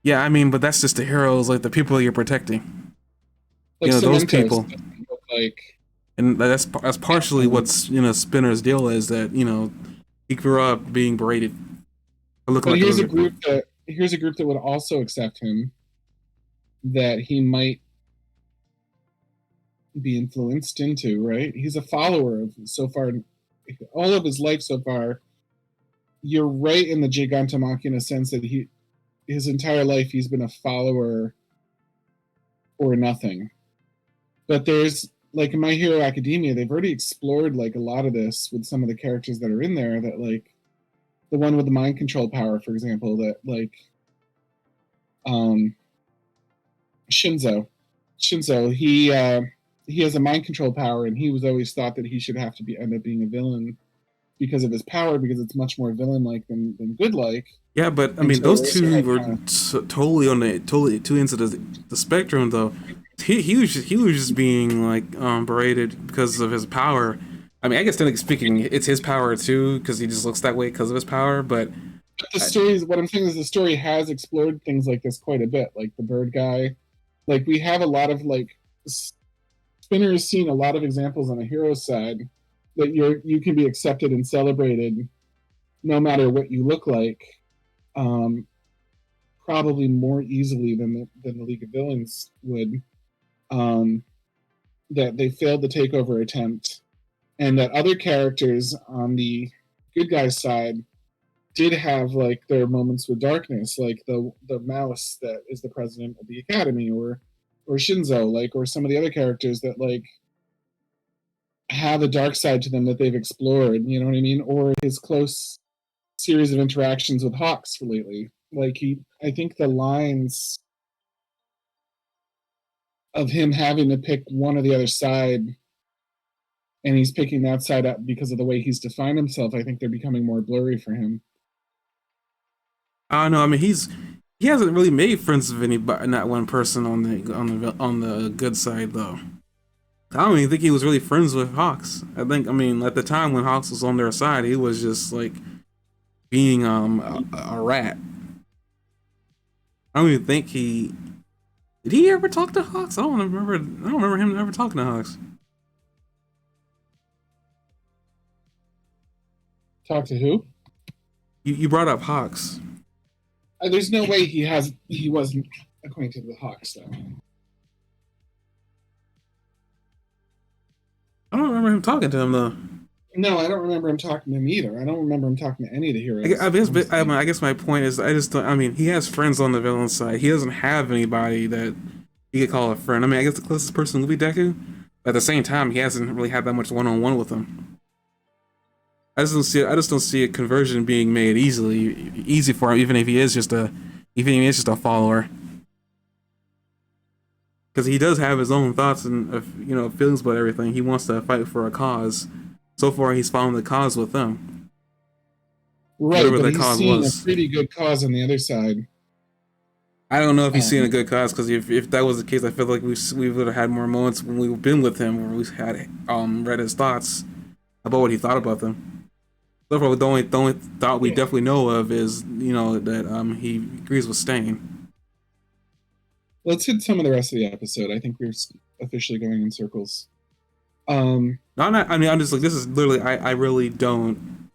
yeah. I mean, but that's just the heroes, like the people you're protecting. Like Those Cementos people, doesn't look like and that's partially Ant-Man. what's Spinner's deal is that he grew up being berated for looking But like a regular. here's a group that would also accept him that he might be influenced into, right? He's a follower of so far all of his life so far. You're right in the Gigantomachina sense that his entire life he's been a follower or nothing. But like in My Hero Academia, they've already explored like a lot of this with some of the characters that are in there. That like the one with the mind control power, for example, that like um, Shinzo, he has a mind control power, and he was always thought that he should have to be end up being a villain because of his power, because it's much more villain like than good like. Yeah, but I And mean, so those Eraser two had were kind of totally on the totally two ends of the spectrum, though. He was just being like berated because of his power. I mean, I guess technically speaking, it's his power too, because he just looks that way because of his power. But the stories. What I'm saying is the story has explored things like this quite a bit, like the bird guy. Like we have a lot of like Spinner has seen a lot of examples on the hero side that you can be accepted and celebrated no matter what you look like. Um, Probably more easily than the League of Villains would. Um, that they failed the takeover attempt, and that other characters on the good guys side did have like their moments with darkness, like the mouse that is the president of the academy, or Shinzo, like, or some of the other characters that like have a dark side to them that they've explored. You know what I mean? Or his close series of interactions with Hawks lately. Like I think the lines of him having to pick one or the other side, and he's picking that side up because of the way he's defined himself, I think they're becoming more blurry for him. I don't know. I mean, he hasn't really made friends with anybody, not one person on the good side though. I don't even think he was really friends with Hawks. I mean, at the time when Hawks was on their side, he was just like being a rat. I don't even think he did. He ever talk to Hawks? I don't remember. I don't remember him ever talking to Hawks. Talk to who? You brought up Hawks. There's no way he wasn't acquainted with Hawks though. I don't remember him talking to him though. No, I don't remember him talking to him either. I don't remember him talking to any of the heroes. I guess my point is, I just don't. I mean, he has friends on the villain side. He doesn't have anybody that he could call a friend. I mean, I guess the closest person would be Deku. But at the same time, he hasn't really had that much one-on-one with him. I just don't see a conversion being made easy for him, even if he is just a follower. Because he does have his own thoughts and feelings about everything. He wants to fight for a cause. So far, he's following the cause with them. Right, whatever but the he's cause seeing was. a pretty good cause on the other side. I don't know if he's seeing a good cause, because if that was the case, I feel like we would have had more moments when we've been with him where we had read his thoughts about what he thought about them. So far, the only thought we definitely know of is that he agrees with Stain. Let's hit some of the rest of the episode. I think we're officially going in circles. No, I'm just like, this is literally, I really don't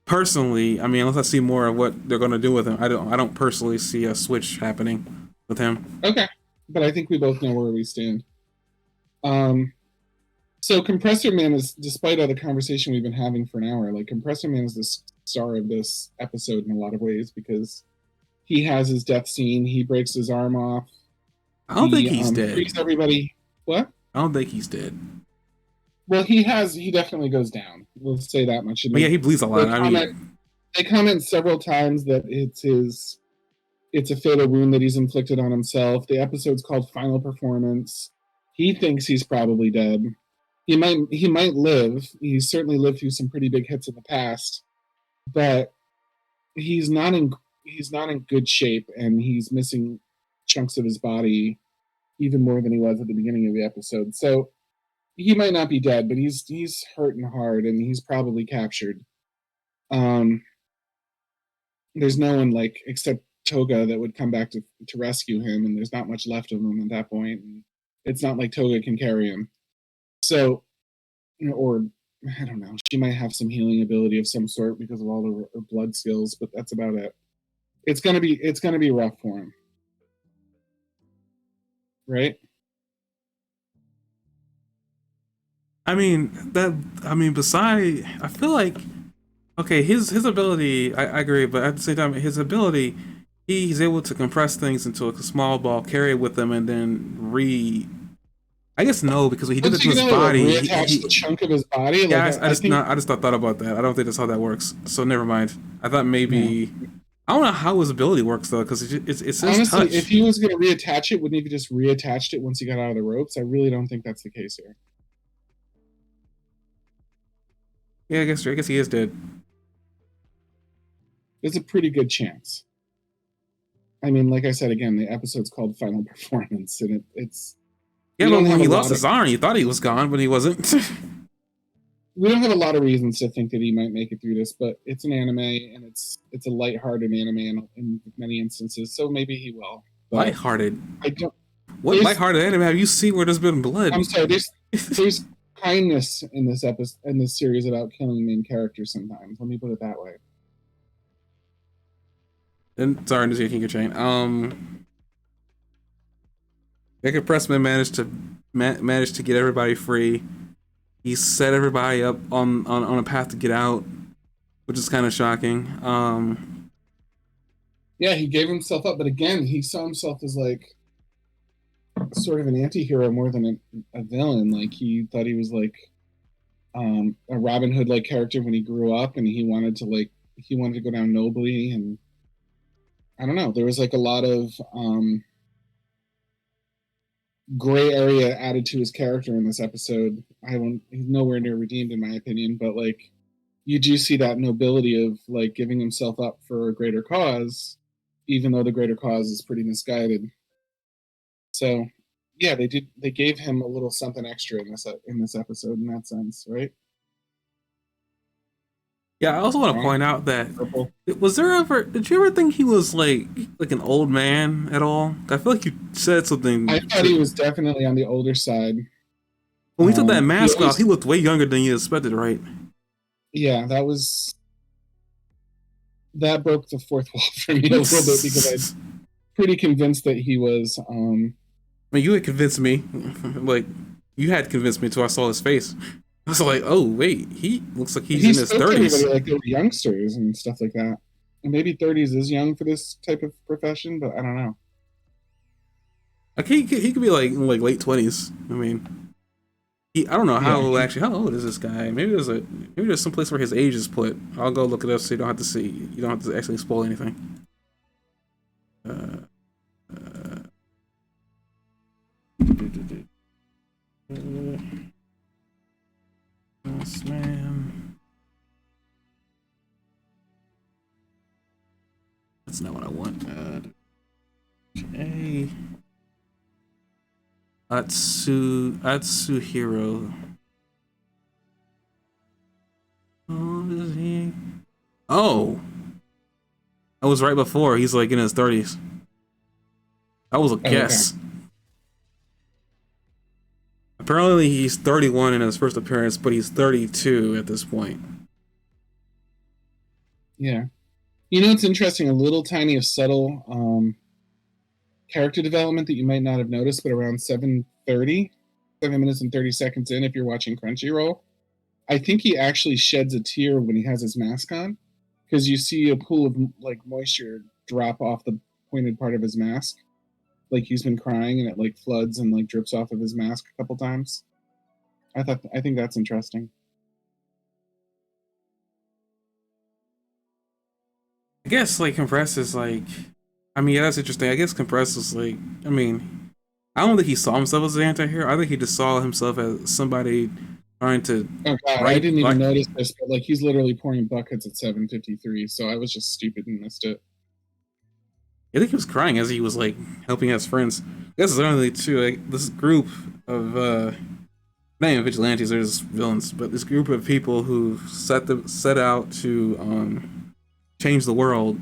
personally. I mean, unless I see more of what they're going to do with him, I don't personally see a switch happening with him. Okay, but I think we both know where we stand. So Compressor Man is, despite all the conversation we've been having for an hour, like Compressor Man is the star of this episode in a lot of ways, because he has his death scene. He breaks his arm off. I don't think he's dead. Frees everybody. What? I don't think he's dead. Well, he definitely goes down. We'll say that much. But yeah, he bleeds a lot. They comment several times that it's a fatal wound that he's inflicted on himself. The episode's called Final Performance. He thinks he's probably dead. He might live. He's certainly lived through some pretty big hits in the past, but he's not in good shape, and he's missing chunks of his body even more than he was at the beginning of the episode. So he might not be dead, but he's hurting hard, and he's probably captured. There's no one like except Toga that would come back to rescue him, and there's not much left of him at that point. And it's not like Toga can carry him. So, or I don't know, she might have some healing ability of some sort because of all her blood skills, but that's about it. It's gonna be rough for him, right? I feel like, okay, his ability, I agree, but at the same time, his ability, he's able to compress things into a small ball, carry it with him, and then I guess no, because when he did But it so to you his can only like body, reattach the chunk of his body. yeah, Like I think I just thought about that. I don't think that's how that works. So never mind. I thought no. maybe I don't know how his ability works though, because it says Honestly, if touch. he was going to reattach it, wouldn't he have just reattached it once he got out of the ropes? I really don't think that's the case here. Yeah, I guess he is dead. There's a pretty good chance. I mean, like I said again, the episode's called Final Performance, and it's Yeah, we but don't when have a he lost lot of his arm, you thought he was gone, but he wasn't. we don't have a lot of reasons to think that he might make it through this, but it's an anime and it's a lighthearted anime in many instances, so maybe he will. But Lighthearted. I don't. What There's lighthearted anime have you seen where there's been blood? I'm sorry. There's kindness in this episode in this series about killing main characters. Sometimes, let me put it that way. And sorry, to see King of Chain. Jacob Pressman managed to get everybody free. He set everybody up on a path to get out, which is kind of shocking. Yeah, he gave himself up, but again, he saw himself as like sort of an anti-hero more than a villain. Like he thought he was like a Robin Hood like character when he grew up, and he wanted to go down nobly. And I don't know, there was like a lot of gray area added to his character in this episode. He's nowhere near redeemed in my opinion, but like you do see that nobility of like giving himself up for a greater cause, even though the greater cause is pretty misguided. So yeah, they gave him a little something extra in this episode in that sense, right? Yeah, I also want to Wrong? point out that Purple. did you ever think he was like an old man at all? I feel like you said I something thought he was definitely on the older side. when we took that He mask off. always, He looked way younger than you expected, right? yeah, that broke the fourth wall for me a little bit because I'm pretty convinced that he was. I mean, you had convinced me. Like, you had convinced me until I saw his face. I was like, oh, wait, he looks like he's He in his spoke to 30s. everybody like they were youngsters and stuff like that. And maybe 30s is young for this type of profession, but I don't know. Like, he could be like late 20s. I mean, I don't know how old is this guy? Maybe there's some place where his age is put. I'll go look it up so you don't have to actually spoil anything. Yes, man. That's not what I want. Okay. Atsuhiro. Oh, is he? Oh, I was right before. He's like in his 30s. That was a guess. Okay. Apparently, he's 31 in his first appearance, but he's 32 at this point. Yeah. You know, it's interesting. A little tiny of subtle character development that you might not have noticed, but around 7:30, 7 minutes and 30 seconds in, if you're watching Crunchyroll, I think he actually sheds a tear when he has his mask on, because you see a pool of like moisture drop off the pointed part of his mask, like he's been crying, and it like floods and like drips off of his mask a couple times. I think that's interesting. I guess like Compress is like, I mean, yeah, that's interesting. I guess Compress is like, I mean, I don't think he saw himself as an anti-hero. I think he just saw himself as somebody trying to Oh god, I right didn't even like. notice this, but like he's literally pouring buckets at 7:53, so I was just stupid and missed it. I think he was crying as he was like helping his friends. I guess it's only two. Like, this group of not even vigilantes, there's villains, but this group of people who set out to change the world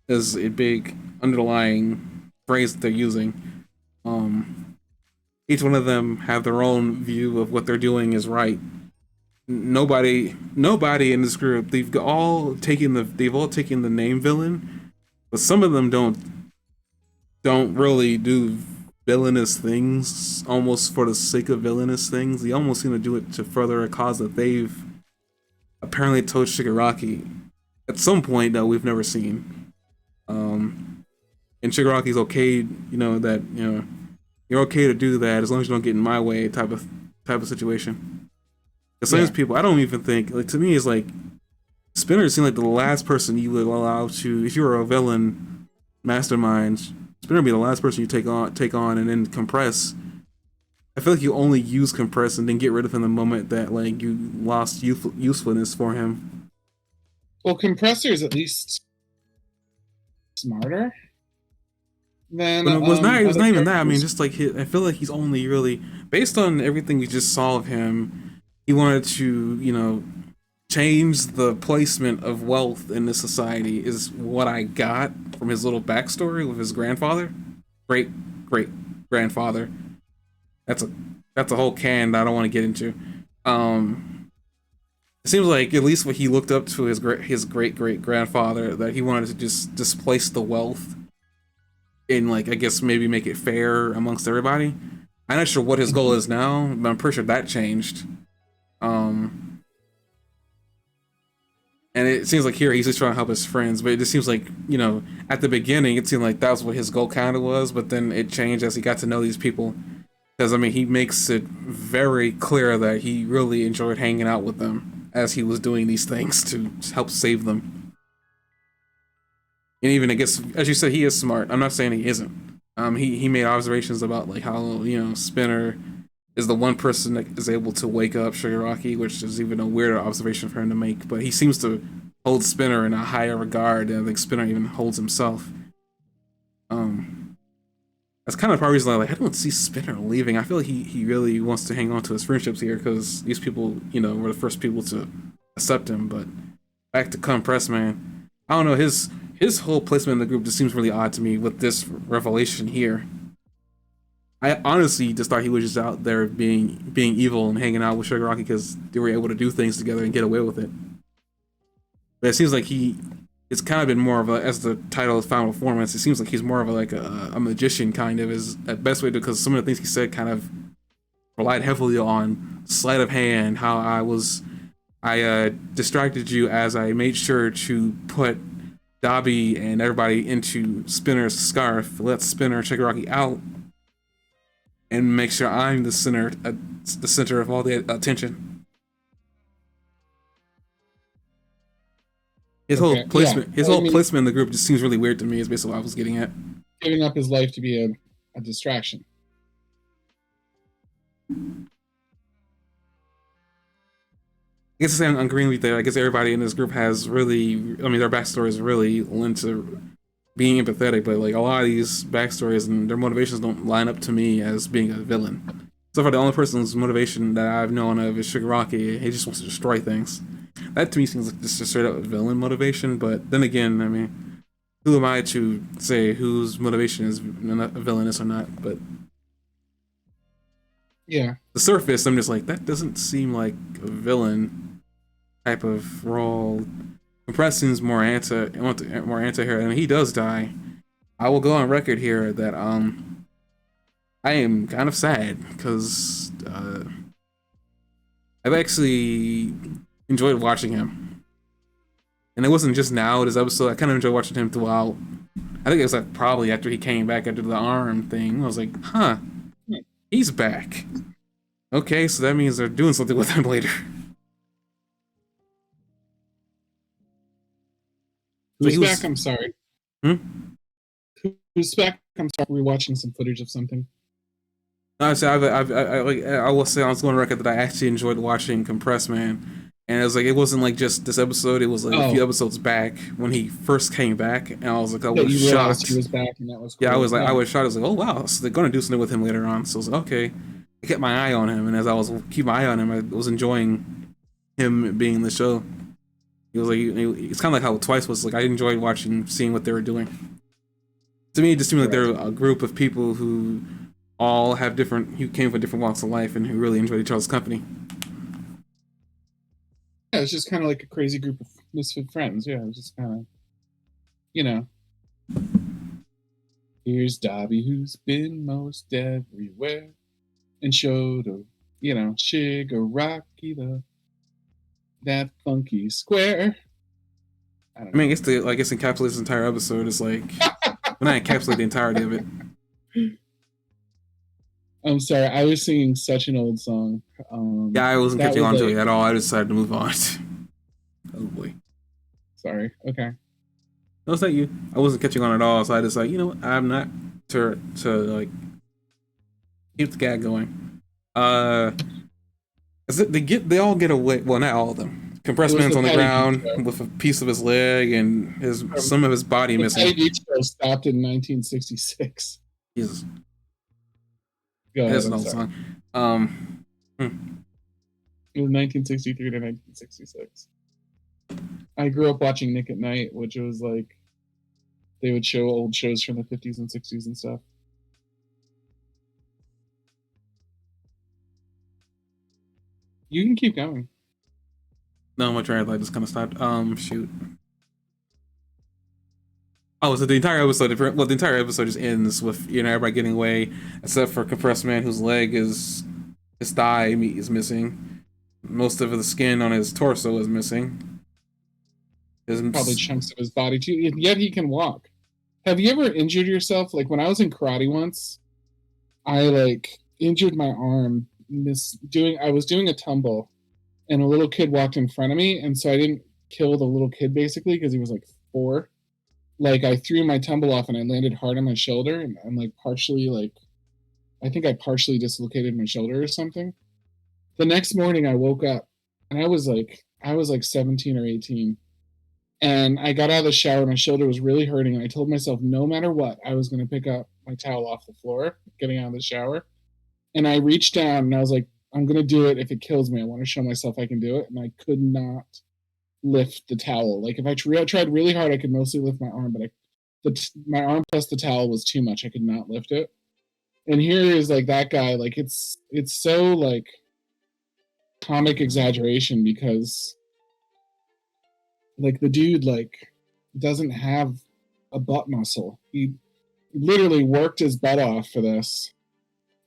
is a big underlying phrase that they're using. Each one of them have their own view of what they're doing is right. Nobody in this group, they've all taken the name villain, but some of them don't really do villainous things almost for the sake of villainous things. They almost seem to do it to further a cause that they've apparently told Shigaraki at some point that we've never seen. And Shigaraki's okay, that you're okay to do that as long as you don't get in my way type of situation. Because sometimes people, I don't even think, like, to me, it's like Spinner seemed like the last person you would allow to, if you were a villain mastermind, Spinner would be the last person you take on, and then Compress. I feel like you only use Compress and then get rid of him the moment that like you lost usefulness for him. Well, Compressor is at least smarter than But it was not even that. I mean, characters. just like I feel like he's only really based on everything we just saw of him. He wanted to, change the placement of wealth in this society. Is what I got from his little backstory with his grandfather, great grandfather. That's a whole can that I don't want to get into. It seems like at least what he looked up to his great grandfather, that he wanted to just displace the wealth and, like, I guess maybe make it fair amongst everybody. I'm not sure what his goal is now, but I'm pretty sure that changed. And it seems like here he's just trying to help his friends, but it just seems like, at the beginning it seemed like that was what his goal kind of was, but then it changed as he got to know these people. Because, I mean, he makes it very clear that he really enjoyed hanging out with them as he was doing these things to help save them. And even, I guess, as you said, he is smart. I'm not saying he isn't. He made observations about, like, how, Spinner is the one person that is able to wake up Shigaraki, which is even a weirder observation for him to make. But he seems to hold Spinner in a higher regard than I think Spinner even holds himself. That's kind of part of the reason I don't see Spinner leaving. I feel like he really wants to hang on to his friendships here because these people, were the first people to accept him. But back to Compress, man. I don't know, his whole placement in the group just seems really odd to me with this revelation here. I honestly just thought he was just out there being evil and hanging out with Shigaraki because they were able to do things together and get away with it. But it seems like it's kind of been more of a, as the title is Final Performance, it seems like he's more of a magician kind of, is at best way to, because some of the things he said kind of relied heavily on sleight of hand, how I distracted you as I made sure to put Dabi and everybody into Spinner's scarf, let Spinner Shigaraki out, and make sure I'm the center of all the attention. His whole placement, placement in the group just seems really weird to me. Is basically what I was getting at. Giving up his life to be a distraction. I guess I'm agreeing with that. I guess everybody in this group has really, their backstory is really lent to being empathetic, but like a lot of these backstories and their motivations don't line up to me as being a villain. So far, the only person's motivation that I've known of is Shigaraki. He just wants to destroy things. That to me seems like just a straight up villain motivation, but then again, I mean, who am I to say whose motivation is villainous or not? But yeah, the surface, I'm just like, that doesn't seem like a villain type of role. Compress seems more anti-hero, and he does die. I will go on record here that I am kind of sad because I've actually enjoyed watching him, and it wasn't just now this episode. I kind of enjoyed watching him throughout. I think it was like probably after he came back after the arm thing. I was like, huh, he's back. Okay, so that means they're doing something with him later. Who's back? I'm sorry. Who's back? I'm sorry. We're watching some footage of something. I will say I was going on record that I actually enjoyed watching Compress, man. And it was like, it wasn't like just this episode. It was like a few episodes back when he first came back, and I was like, I was shocked. He was back, and that was cool. Yeah, I was like, I was shocked. I was like, oh wow, so they're going to do something with him later on. So I was like, okay. I kept my eye on him, and as I was keeping my eye on him, I was enjoying him being in the show. It was like, it's kind of like how Twice was. Like, I enjoyed seeing what they were doing. To me, it just seemed like they're a group of people who all have who came from different walks of life and who really enjoyed each other's company. Yeah, it's just kind of like a crazy group of misfit friends. Yeah, it was just kind of, here's Dabi, who's been most everywhere, and Shoto, Shigaraki, that funky square. I mean, I guess encapsulate this entire episode is like, when I encapsulate the entirety of it. I'm sorry, I was singing such an old song. Yeah, I wasn't That catching was on to like, it at all. I decided to move on. Oh boy. sorry. Okay. No, it's not you. I wasn't catching on at all, so I just like, you know what? I'm not to like keep the gag going. Uh, they all get away. Well, not all of them. It Compressed was Man's the on the Patty Beach ground show. with a piece of his leg and his Um, some of his body the Patty missing. Beach show stopped in 1966. Jesus, Go that's ahead. an I'm old sorry. song. Um, hmm. It was 1963 to 1966. I grew up watching Nick at Night, which was like they would show old shows from the 50s and 60s and stuff. You can keep going. No, my train of thought just kind of stopped. Shoot. Oh, so the entire episode, well, the entire episode just ends with everybody getting away, except for Compressed Man, whose leg is his thigh is missing. Most of the skin on his torso is missing. Probably chunks of his body too. Yet he can walk. Have you ever injured yourself? Like when I was in karate once, I like injured my arm. I was doing a tumble, and a little kid walked in front of me, and so I didn't kill the little kid basically because he was like 4. Like I threw my tumble off and I landed hard on my shoulder, and I'm like partially like I think I partially dislocated my shoulder or something. The next morning I woke up and I was like 17 or 18. And I got out of the shower, my shoulder was really hurting, and I told myself no matter what, I was going to pick up my towel off the floor, getting out of the shower. And I reached down and I was like, I'm going to do it if it kills me. I want to show myself I can do it. And I could not lift the towel. Like if I tried really hard, I could mostly lift my arm, but my arm plus the towel was too much. I could not lift it. And here is like that guy, like it's so like comic exaggeration because like the dude like doesn't have a butt muscle. He literally worked his butt off for this.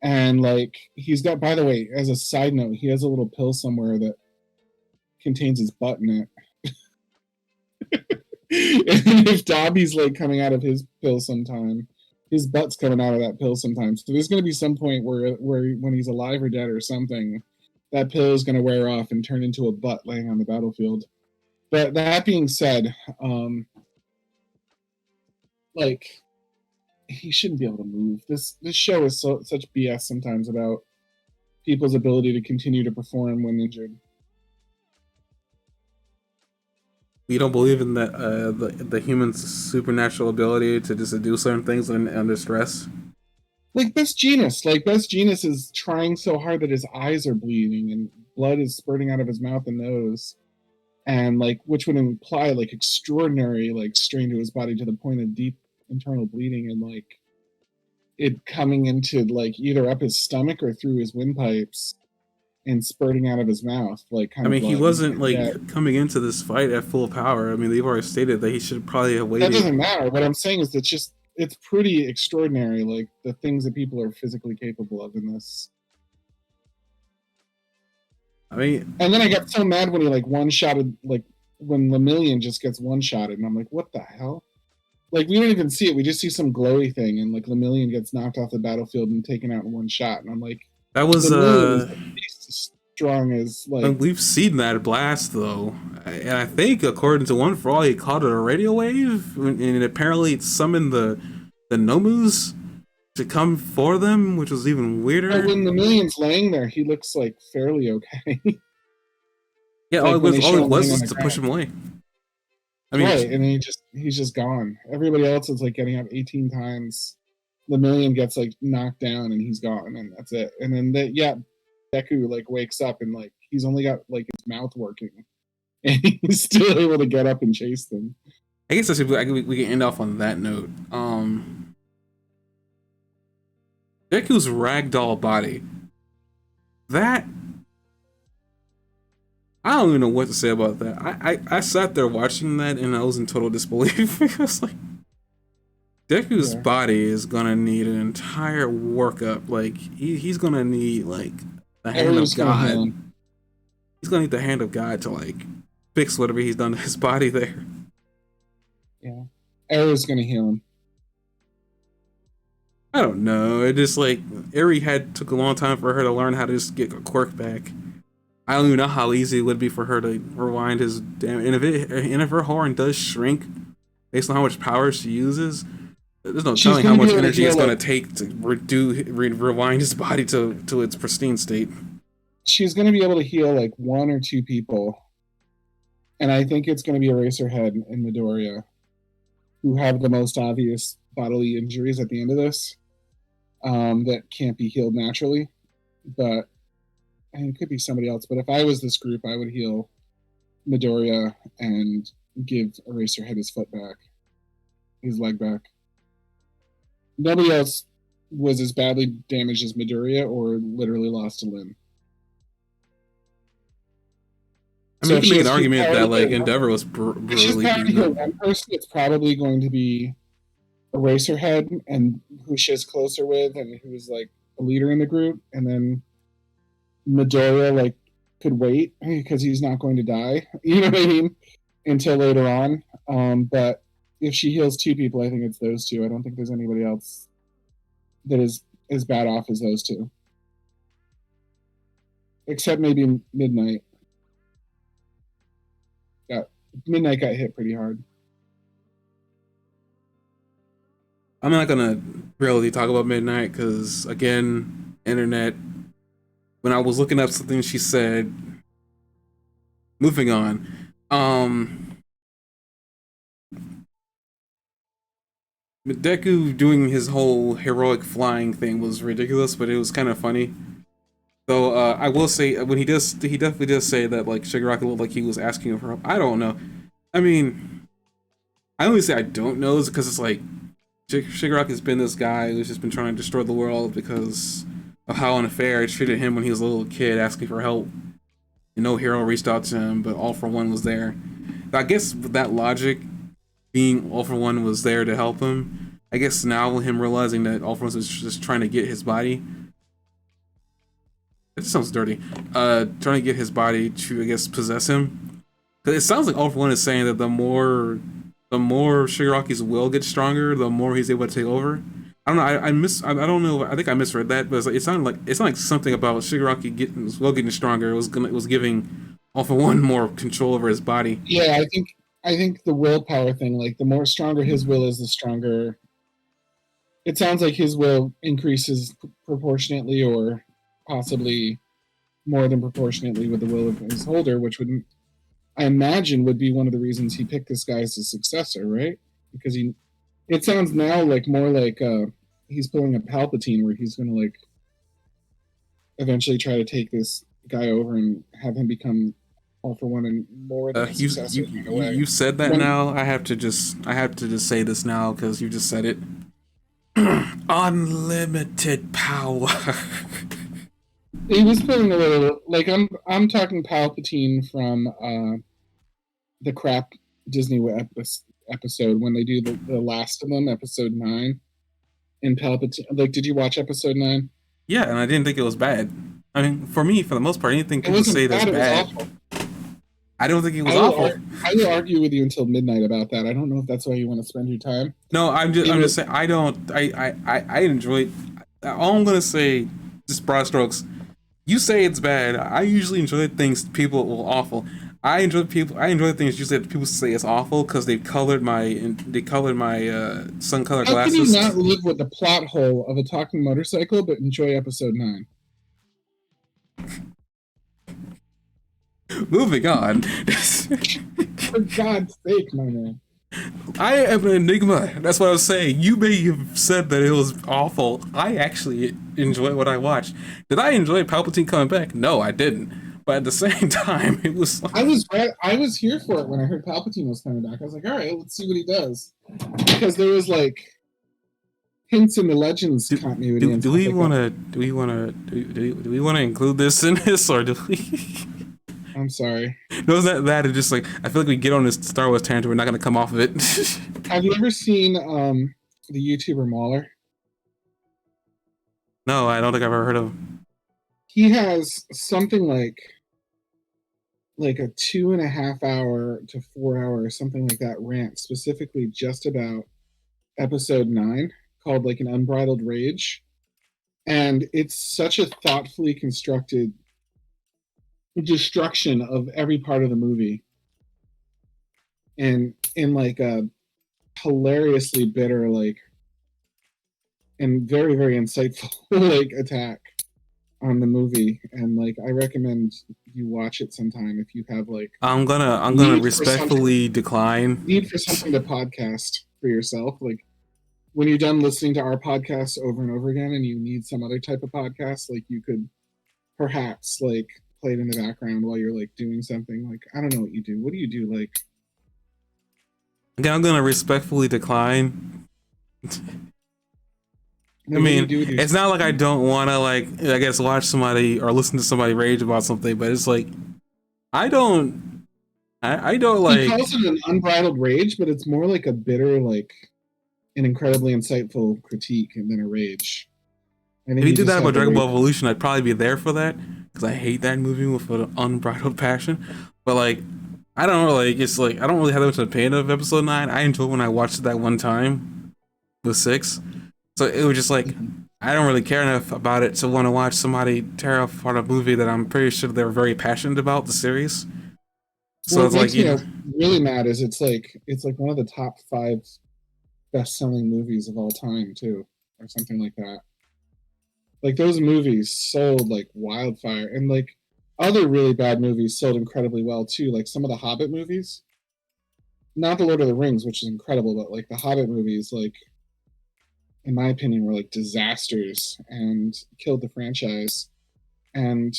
And like he's got, by the way, as a side note, he has a little pill somewhere that contains his butt in it. And if Dobby's like coming out of his pill sometime, his butt's coming out of that pill sometime. So there's going to be some point where when he's alive or dead or something, that pill is going to wear off and turn into a butt laying on the battlefield. But that being said, like he shouldn't be able to move. This show is such BS sometimes about people's ability to continue to perform when injured. You don't believe in that the human's supernatural ability to just do certain things under stress? Like Best Jeanist is trying so hard that his eyes are bleeding and blood is spurting out of his mouth and nose, and like which would imply like extraordinary like strain to his body to the point of deep internal bleeding and like it coming into like either up his stomach or through his windpipes and spurting out of his mouth like kind I of mean, he blood. wasn't Yeah, like coming into this fight at full power. I mean, they've already stated that he should probably have that waited. doesn't matter. What I'm saying is that it's pretty extraordinary, like the things that people are physically capable of in this. I mean, And then I got so mad when he like one-shotted, like when Lemillion just gets one-shotted, and I'm like, what the hell? Like we don't even see it. We just see some glowy thing, and like Lemillion gets knocked off the battlefield and taken out in one shot. And I'm like, that was Lemillion is at least as strong as like. we've seen that blast though, and I think according to One for All, he called it a radio wave, and apparently it summoned the Nomus to come for them, which was even weirder. But when Lemillion's laying there, he looks like fairly okay. Yeah, like all it was to push him away. I mean, right, and he's just gone. Everybody else is like getting up 18 times. Lemillion gets like knocked down and he's gone, and that's it. And then Deku like wakes up and like he's only got like his mouth working, and he's still able to get up and chase them. I guess we can end off on that note. Deku's ragdoll body. That I don't even know what to say about that. I sat there watching that and I was in total disbelief. I was like, Deku's body is gonna need an entire workup. Like he's gonna need like the hand of God. He's gonna need the hand of God to like fix whatever he's done to his body there. Yeah, Arrow's gonna heal him. I don't know. It just like Eri took a long time for her to learn how to just get a quirk back. I don't even know how easy it would be for her to rewind his damn. And if her horn does shrink based on how much power she uses, there's no She's telling how going to be much able to energy it's heal going like to take to rewind his body to its pristine state. she's going to be able to heal like one or two people, and I think it's going to be Eraserhead and Midoriya who have the most obvious bodily injuries at the end of this that can't be healed naturally. But and it could be somebody else. But if I was this group, I would heal Midoriya and give Eraserhead his foot back, his leg back. Nobody else was as badly damaged as Midoriya or literally lost a limb. I mean, you can make an argument that like Endeavor was brutally beaten up. One person, it's probably going to be Eraserhead and who she's closer with and who's like a leader in the group, and then Midoriya like could wait because he's not going to die. You know what I mean? Until later on. But if she heals two people, I think it's those two. I don't think there's anybody else that is as bad off as those two, except maybe Midnight. Midnight got hit pretty hard. I'm not gonna really talk about Midnight because again, internet. When I was looking up something she said, moving on. Deku doing his whole heroic flying thing was ridiculous, but it was kind of funny. Though I will say when he definitely does say that like Shigaraki looked like he was asking for help. I don't know. I mean, I only say I don't know is because it's like Shigaraki's been this guy who's just been trying to destroy the world because of how unfair it treated him when he was a little kid asking for help. And no hero reached out to him, but All For One was there. I guess with that logic, being All For One was there to help him, I guess now him realizing that All For One was just trying to get his body. It sounds dirty. Trying to get his body to, I guess, possess him. Because it sounds like All For One is saying that the more Shigaraki's will gets stronger, the more he's able to take over. I don't know. I don't know. I think I misread that, but it sounded like something about Shigaraki getting stronger. It was giving All For One more control over his body. Yeah, I think the willpower thing, like the more stronger his will is, the stronger. It sounds like his will increases proportionately, or possibly more than proportionately with the will of his holder, which would, I imagine, would be one of the reasons he picked this guy as his successor, right? Because it sounds now like more like he's pulling a Palpatine, where he's going to like eventually try to take this guy over and have him become All For One and more than a successor. You said that now. I have to just say this now because you just said it. Unlimited power. He was pulling a little like I'm talking Palpatine from the crap Disney episode when they do the last of them, episode 9. And Palpatine, like, did you watch episode 9? Yeah, and I didn't think it was bad. I mean, for me, for the most part, anything people say that's bad. I don't think it was awful. I will argue with you until midnight about that. I don't know if that's why you want to spend your time. No, I'm just saying I enjoy. All I'm gonna say, just broad strokes. You say it's bad. I usually enjoy things people will awful. I enjoy things usually that people say it's awful because they colored my sun colored glasses. How can you not live with the plot hole of a talking motorcycle but enjoy episode 9? Moving on. For God's sake, my man. I am an enigma. That's what I was saying. You may have said that it was awful. I actually enjoyed what I watched. Did I enjoy Palpatine coming back? No, I didn't. But at the same time, it was like... I was here for it when I heard Palpatine was coming back. I was like, all right, let's see what he does. Because there was like hints in the Legends continuity. Do we want to include this in this, or do we? I'm sorry. No, that is just like, I feel like we get on this Star Wars tangent, we're not going to come off of it. Have you ever seen the YouTuber Mauler? No, I don't think I've ever heard of him. He has something like a 2.5 hour to 4 hour or something like that rant specifically just about episode 9 called like an Unbridled Rage. And it's such a thoughtfully constructed destruction of every part of the movie, and in like a hilariously bitter, like, and very very insightful like attack on the movie. And like, I recommend you watch it sometime if you have like I'm gonna need for something respectfully decline. need for something to podcast for yourself. Like, when you're done listening to our podcast over and over again and you need some other type of podcast, like, you could perhaps like play it in the background while you're like doing something. Like, I don't know what you do. What do you do? Like, Again, I'm gonna respectfully decline. I what do you mean, do with your it's not like I don't want to, like, I guess, watch somebody or listen to somebody rage about something, but it's like I don't, I don't He like. calls it an unbridled rage, but it's more like a bitter, like an incredibly insightful critique and then a rage. I If think you you did just that have about the Dragon rage. Ball Evolution, I'd probably be there for that because I hate that movie with an unbridled passion. But like, I don't know, like, it's like I don't really have that much opinion of Episode 9. I enjoyed when I watched it that one time with 6, so it was just like I don't really care enough about it to want to watch somebody tear apart a movie that I'm pretty sure they're very passionate about the series. So What it's like, makes you me know, really mad is it's like one of the top 5 best-selling movies of all time too, or something like that. Like, those movies sold like wildfire, and like other really bad movies sold incredibly well too. Like some of the Hobbit movies, not the Lord of the Rings, which is incredible, but like the Hobbit movies, like, in my opinion, were like disasters and killed the franchise. And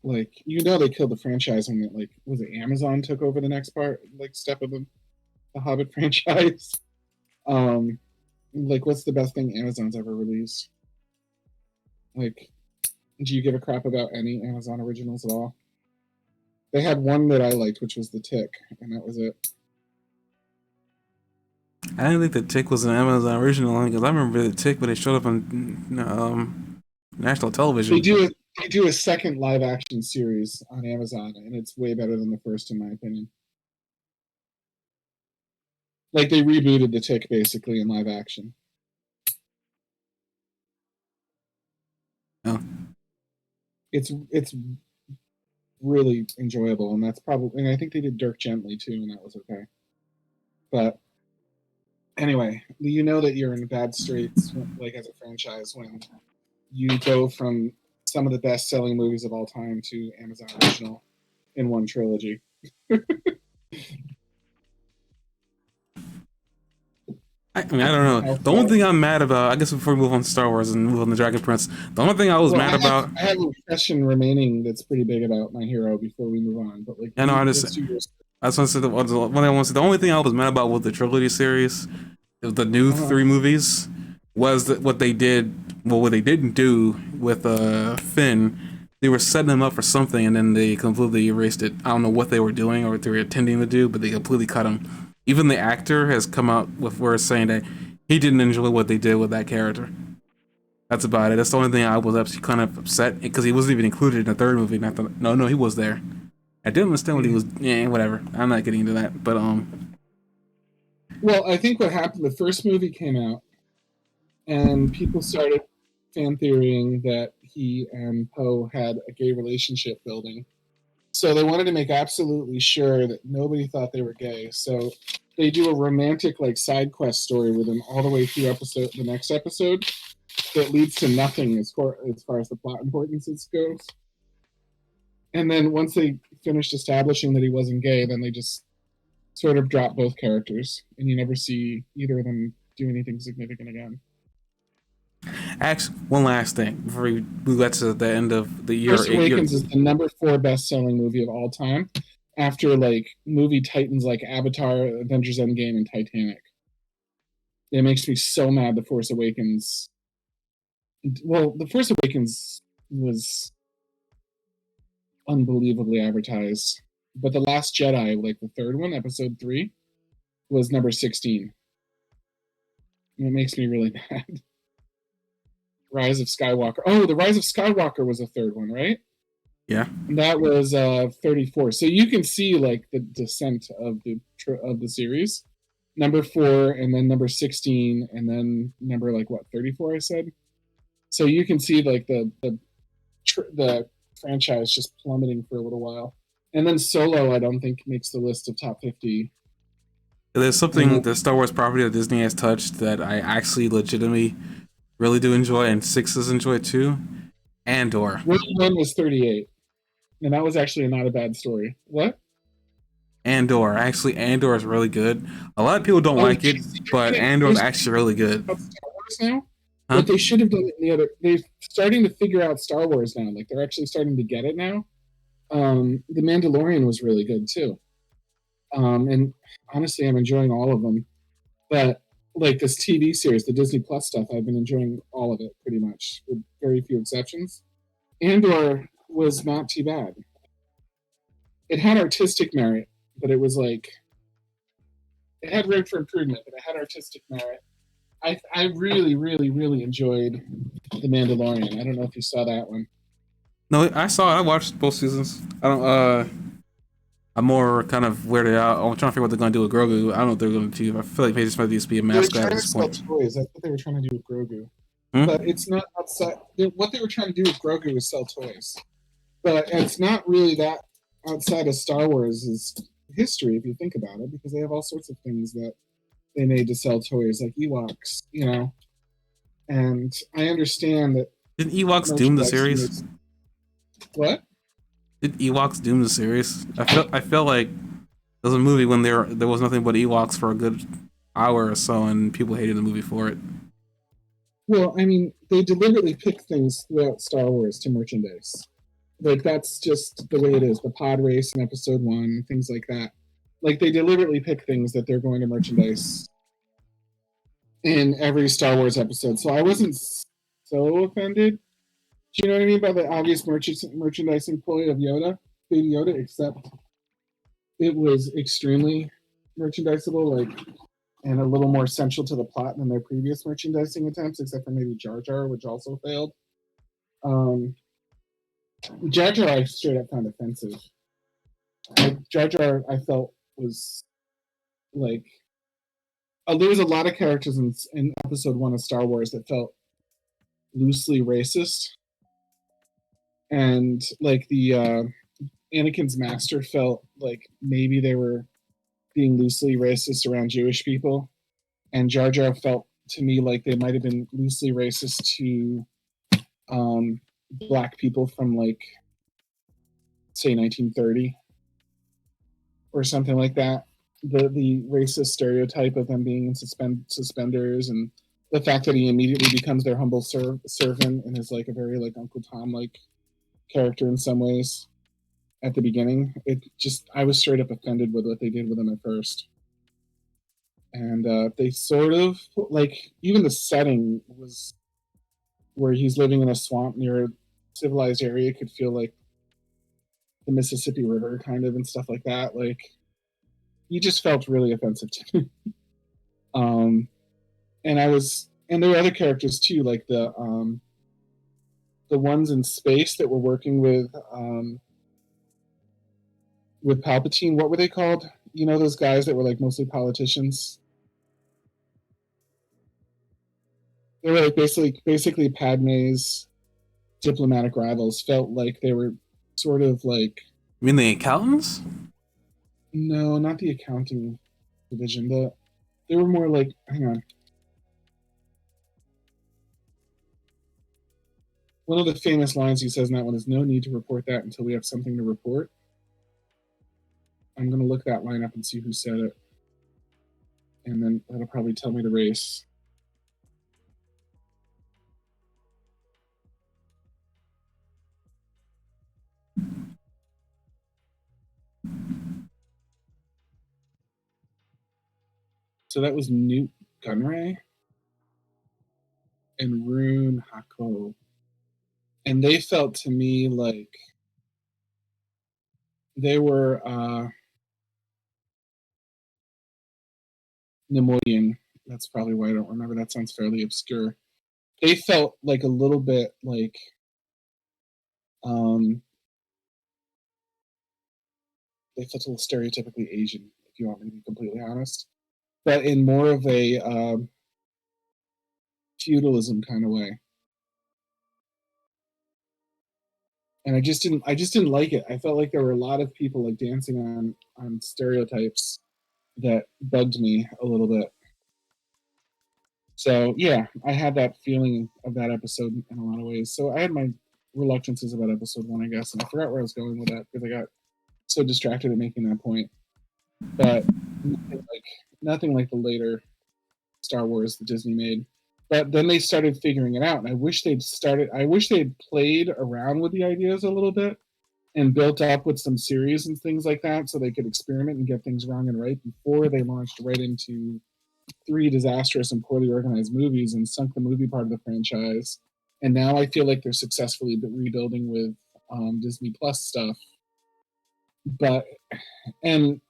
like, they killed the franchise when it, like, was it Amazon took over the next part, like, step of the Hobbit franchise. Um, like, what's the best thing Amazon's ever released? Like, do you give a crap about any Amazon originals at all? They had one that I liked, which was The Tick, and that was it. I didn't think the Tick was an Amazon original because I remember the Tick when it showed up on national They television. do it. They do a second live action series on Amazon, and it's way better than the first, in my opinion. Like, they rebooted The Tick basically in live action. Oh. It's really enjoyable, and that's probably, and I think they did Dirk Gently too, and that was okay. But anyway, you know that you're in bad straits, like, as a franchise, when you go from some of the best selling movies of all time to Amazon original in one trilogy. I mean, I don't know. How The only far? thing I'm mad about, I guess, before we move on to Star Wars and move on to Dragon Prince, the only thing I was Well, mad about, I have a question remaining that's pretty big about My Hero before we move on. But like, I know, let's do yours. I just want to say one thing I want to say. The only thing I was mad about with the trilogy series, the new Uh-huh. 3 movies, was that what they did. Well, what they didn't do with Finn, they were setting him up for something, and then they completely erased it. I don't know what they were doing or what they were intending to do, but they completely cut him. Even the actor has come out with words saying that he didn't enjoy what they did with that character. That's about it. That's the only thing I was actually kind of upset because he wasn't even included in the third movie. And I thought, no, he was there. I didn't understand what he was. Yeah, whatever. I'm not getting into that. But Well, I think what happened, the first movie came out, and people started fan theorying that he and Poe had a gay relationship building. So they wanted to make absolutely sure that nobody thought they were gay. So they do a romantic, like, side quest story with him all the way through the next episode, that leads to nothing as far as the plot importance goes. And then once they finished establishing that he wasn't gay, then they just sort of drop both characters, and you never see either of them do anything significant again. actually, one last thing before we get to the end of the year. Force Awakens is the number 4 best-selling movie of all time, after like movie titans like Avatar, Avengers Endgame, and Titanic. It makes me so mad. The Force Awakens. Well, The Force Awakens was unbelievably advertised, but The Last Jedi, like the third one, Episode 3, was number 16. And it makes me really mad. Rise of Skywalker. Oh, The Rise of Skywalker was the third one, right? Yeah. And that was 34. So you can see like the descent of the series. Number 4, and then number 16, and then number, like, what, 34, I said? So you can see like the franchise just plummeting for a little while. And then Solo, I don't think makes the list of top 50. There's And something the Star Wars property that Disney has touched that I actually legitimately really do enjoy, and sixes enjoy too. Andor. Rogue One was 38, and that was actually not a bad story. What? Andor. Actually, Andor is really good. A lot of people don't Oh, like it, but Andor is actually really good. Star Wars now. Huh? What they should have done in the other, they're starting to figure out Star Wars now. Like they're actually starting to get it now. The Mandalorian was really good too. And honestly, I'm enjoying all of them. But like this TV series, the Disney Plus stuff, I've been enjoying all of it pretty much, with very few exceptions. Andor was not too bad. It had artistic merit, but it was like it had room for improvement, but it had artistic merit. I really, really, really enjoyed The Mandalorian. I don't know if you saw that one. No, I saw it. I watched both seasons. I don't. I'm more kind of weirded out. I'm trying to figure what they're gonna do with Grogu. I don't know what they're gonna do. I feel like they just might just be a They were mascot at trying to this sell point. toys. That's what they were trying to do with Grogu. Hmm? But it's not outside. What they were trying to do with Grogu was sell toys. But it's not really that outside of Star Wars' history, if you think about it, because they have all sorts of things that they made to sell toys, like Ewoks, you know. And I understand that Did Ewoks doom the merchandise series? makes what? Did Ewoks doom the series? I felt like there was a movie when there was nothing but Ewoks for a good hour or so, and people hated the movie for it. Well, I mean, they deliberately pick things throughout Star Wars to merchandise. Like that's just the way it is. The pod race in Episode One, things like that. Like they deliberately pick things that they're going to merchandise in every Star Wars episode. So I wasn't so offended. Do you know what I mean by the obvious merchandising ploy of Yoda, Baby Yoda? Except it was extremely merchandisable, like, and a little more central to the plot than their previous merchandising attempts, except for maybe Jar Jar, which also failed. Um, Jar Jar, I straight up found offensive. Jar Jar, I felt was like there was a lot of characters in Episode One of Star Wars that felt loosely racist, and like the Anakin's master felt like maybe they were being loosely racist around Jewish people, and Jar Jar felt to me like they might have been loosely racist to black people from like say 1930 or something like that. The racist stereotype of them being in suspenders, and the fact that he immediately becomes their humble servant and is like a very like Uncle Tom like character in some ways at the beginning. It just I was straight up offended with what they did with him at first. And they sort of like even the setting was where he's living in a swamp near a civilized area could feel like the Mississippi River kind of and stuff like that. Like he just felt really offensive to me. um, and and there were other characters too, like the ones in space that were working with Palpatine. What were they called? You know, those guys that were like mostly politicians. They were like basically Padme's diplomatic rivals. Felt like they were sort of like You mean the accountants? no, not the accounting division. They were more like hang on. One of the famous lines he says in that one is no need to report that until we have something to report. I'm gonna look that line up and see who said it. And then that'll probably tell me the race. So that was Newt Gunray and Rune Hako. And they felt to me like they were Nemoidian. That's probably why I don't remember. That sounds fairly obscure. They felt like a little bit like um, they felt a little stereotypically Asian, if you want me to be completely honest, but in more of a feudalism kind of way. and I just didn't like it. I felt like there were a lot of people like dancing on stereotypes that bugged me a little bit. So yeah, I had that feeling of that episode in a lot of ways. So I had my reluctances about episode one, I guess, and I forgot where I was going with that because I got so distracted at making that point. But nothing like the later Star Wars that Disney made. But then they started figuring it out, and I wish they'd started. I wish they'd played around with the ideas a little bit and built up with some series and things like that, so they could experiment and get things wrong and right before they launched right into three disastrous and poorly organized movies and sunk the movie part of the franchise. And now I feel like they're successfully rebuilding with Disney Plus stuff. But and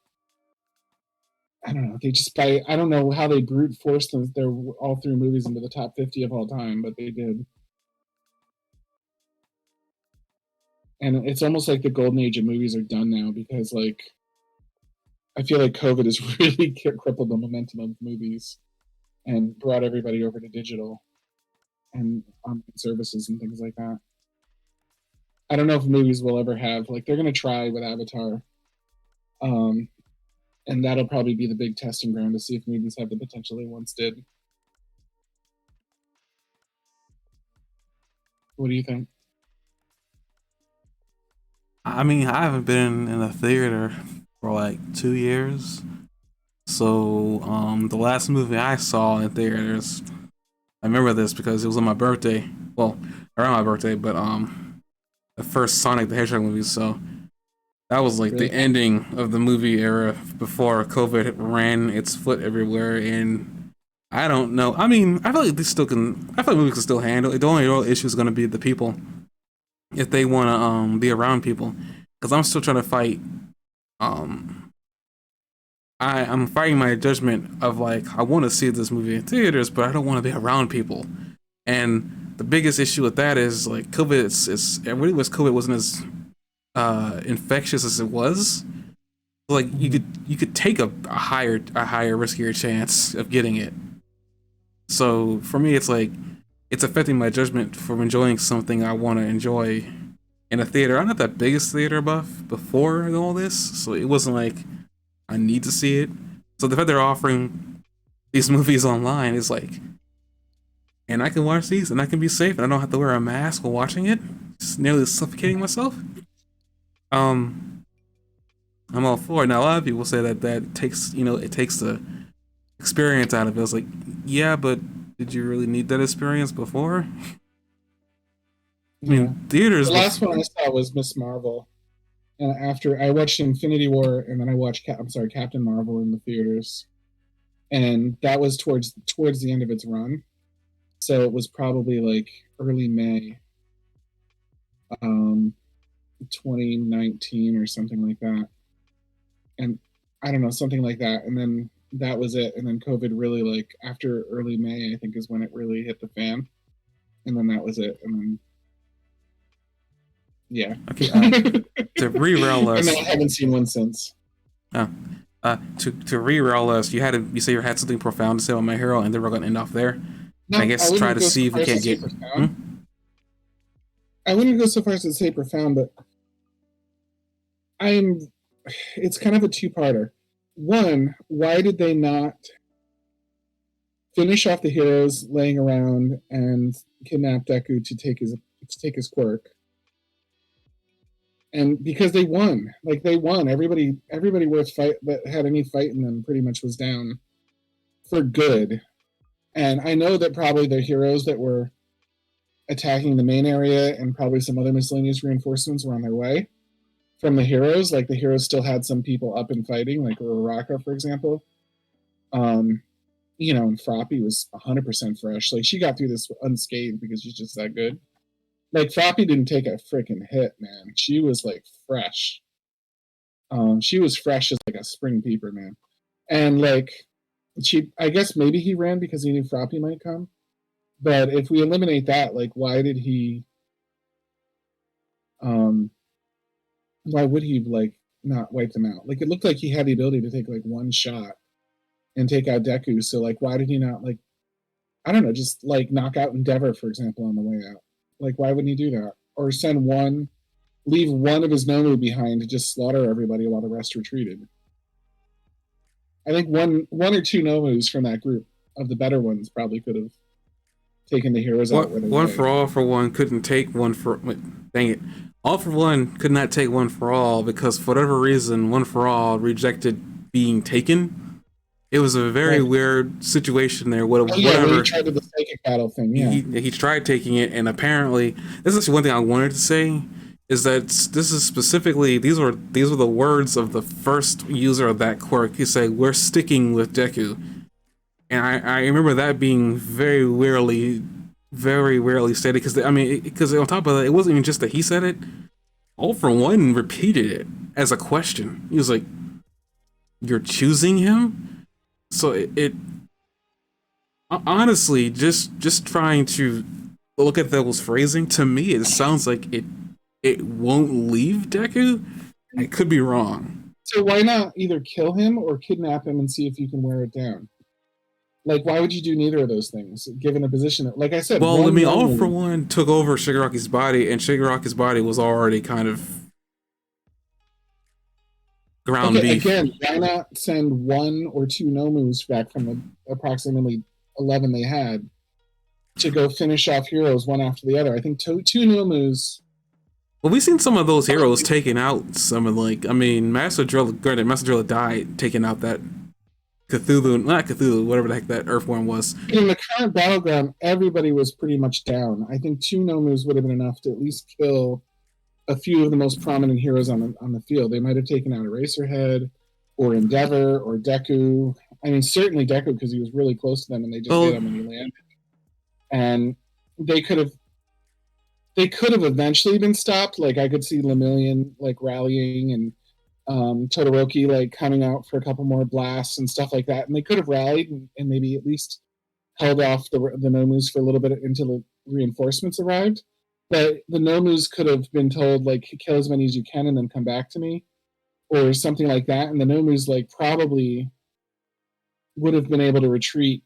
I don't know. They just I don't know how they brute forced them their all three movies into the top 50 of all time, but they did. And it's almost like the golden age of movies are done now because like I feel like COVID has really crippled the momentum of movies and brought everybody over to digital and services and things like that. I don't know if movies will ever have like they're gonna try with Avatar, um, and that'll probably be the big testing ground to see if movies have the potential they once did. What do you think? I mean, I haven't been in a theater for like 2 years. So the last movie I saw in theaters, I remember this because it was on my birthday. Well, around my birthday, but the first Sonic the Hedgehog movie. So that was like the Really? ending of the movie era before COVID ran its foot everywhere. And I don't know. I mean, I feel like they still can. I feel like movies can still handle it. The only real issue is going to be the people if they want to be around people. Because I'm still trying to fight. Um, I'm fighting my judgment of like I want to see this movie in theaters, but I don't want to be around people. And the biggest issue with that is like COVID. It's it really was COVID wasn't as infectious as it was. Like you could take a higher riskier chance of getting it. So for me, it's like it's affecting my judgment from enjoying something I want to enjoy in a theater. I'm not the biggest theater buff before all this, so it wasn't like I need to see it. So the fact they're offering these movies online is like, and I can watch these and I can be safe and I don't have to wear a mask while watching it. Just nearly suffocating myself. Um, I'm all for it. Now a lot of people say that takes it takes the experience out of it. It's like, yeah, but did you really need that experience before? I Yeah. mean, theaters The last before. one I saw was Miss Marvel, and after I watched Infinity War, and then I watched Captain Marvel in the theaters, and that was towards the end of its run. So it was probably like early May, um, 2019 or something like that. And I don't know, something like that. And then that was it. And then COVID really like after early May, I think is when it really hit the fan. And then that was it. And then yeah. Okay, And to re-rail then us. I haven't seen one since. Uh, to re-rail us, you say you had something profound to say about My Hero, and then we're gonna end off there. And I No, I guess try wouldn't to go so see if we far as to can't say get. Hmm? profound. I wouldn't go so far as to say profound, but I'm it's kind of a two-parter. One, why did they not finish off the heroes laying around and kidnap Deku to take his quirk? And because they won, like they won, everybody worth fight that had any fight in them pretty much was down for good. And I know that probably the heroes that were attacking the main area and probably some other miscellaneous reinforcements were on their way from the heroes. Like the heroes still had some people up and fighting, like Uraraka, for example. Um, and Froppy was 100% fresh. Like she got through this unscathed because she's just that good. Like Froppy didn't take a freaking hit, man. She was like fresh. She was fresh as like a spring peeper, man. And like I guess maybe he ran because he knew Froppy might come. But if we eliminate that, like um why would he like not wipe them out? Like it looked like he had the ability to take like one shot and take out Deku. So like why did he not like I don't know, just like knock out Endeavor, for example, on the way out? Like why wouldn't he do that? Or send one leave one of his Nomu behind to just slaughter everybody while the rest retreated. I think one or two Nomus from that group of the better ones probably could have taken the heroes out right One away. for all for one couldn't take one for. Dang it! All for one could not take one for all because for whatever reason, one for all rejected being taken. It was a very Right. weird situation there. Oh yeah, when he Whatever tried to the psychic battle thing, yeah. he tried taking it, and apparently this is one thing I wanted to say is that this is specifically these were the words of the first user of that quirk. He said, "We're sticking with Deku," and I remember that being very rarely stated because I mean because on top of that, it wasn't even just that he said it. All for one repeated it as a question. He was like, "You're choosing him," so it honestly just trying to look at those phrasing to me it sounds like it won't leave Deku. I could be wrong. So why not either kill him or kidnap him and see if you can wear it down? Like, why would you do neither of those things, given a position that, like I said, Well, I one mean, All for Nomu. One took over Shigaraki's body, and Shigaraki's body was already kind of ground Okay, beef. again, why not send one or two Nomus back from the approximately 11 they had to go finish off heroes one after the other? I think two Nomus. Well, we've seen some of those heroes taking out some of I mean, Master Driller, granted, Master Driller died taking out that Cthulhu, not Cthulhu, whatever the heck that Earthworm was. In the current battleground, everybody was pretty much down. I think two Nomus would have been enough to at least kill a few of the most prominent heroes on the field. They might have taken out Eraserhead or Endeavor or Deku. I mean, certainly Deku because he was really close to them and they just hit him when he landed. And they could have eventually been stopped. Like I could see Lemillion like rallying and Todoroki like coming out for a couple more blasts and stuff like that, and they could have rallied and maybe at least held off the Nomus for a little bit until the reinforcements arrived. But the Nomus could have been told like kill as many as you can and then come back to me, or something like that. And the Nomus like probably would have been able to retreat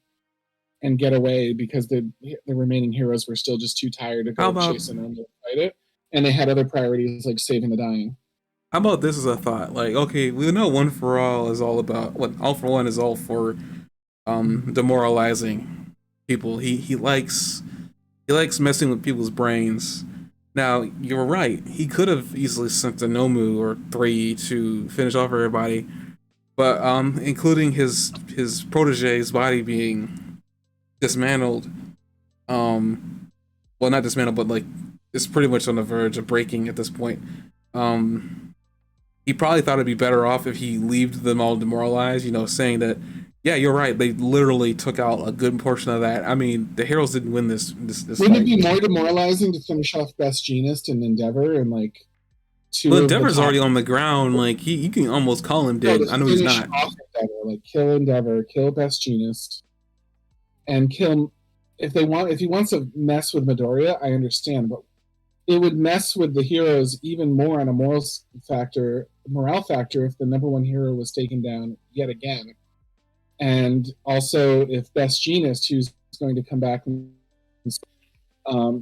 and get away because the remaining heroes were still just too tired to How go about chase an Nomu and fight it, and they had other priorities like saving the dying. how about this as a thought? Like, okay, we know One for All is all about what All for One is all for demoralizing people. He likes messing with people's brains. Now, you're right. He could have easily sent a Nomu or three to finish off everybody, but including his protege's body being dismantled. Well, not dismantled, but like it's pretty much on the verge of breaking at this point. He probably thought it'd be better off if he left them all demoralized. You know, saying that, yeah, you're right. They literally took out a good portion of that. I mean, the heroes didn't win this Wouldn't fight. it be more demoralizing to finish off Best Genist and Endeavor and like two Well, of the Endeavor's top? already on the ground. Like you can almost call him No, dead. to I know he's finish not. off Endeavor, like kill Endeavor, kill Best Genist, and kill. If he wants to mess with Midoriya, I understand, but it would mess with the heroes even more on a morale factor if the number one hero was taken down yet again. And also, if Best Genist, who's going to come back and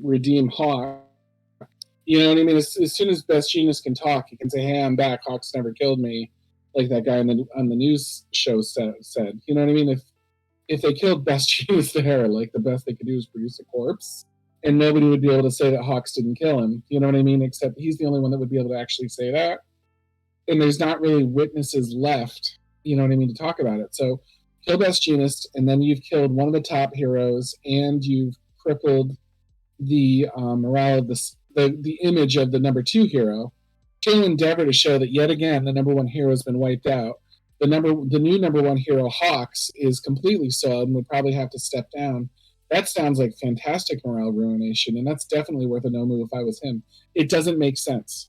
redeem Hawk, you know what I mean? As soon as Best Genist can talk, he can say, "Hey, I'm back. Hawk's never killed me," like that guy on the news show said. You know what I mean? If they killed Best Genist there, like the best they could do is produce a corpse, and nobody would be able to say that Hawks didn't kill him. You know what I mean? Except he's the only one that would be able to actually say that, and there's not really witnesses left. You know what I mean to talk about it. So kill Best Genist, and then you've killed one of the top heroes, and you've crippled the morale of the image of the number two hero. Kill Endeavor to show that yet again the number one hero has been wiped out. The new number one hero, Hawks, is completely soiled and would probably have to step down. That sounds like fantastic morale ruination, and that's definitely worth a no move if I was him. It doesn't make sense.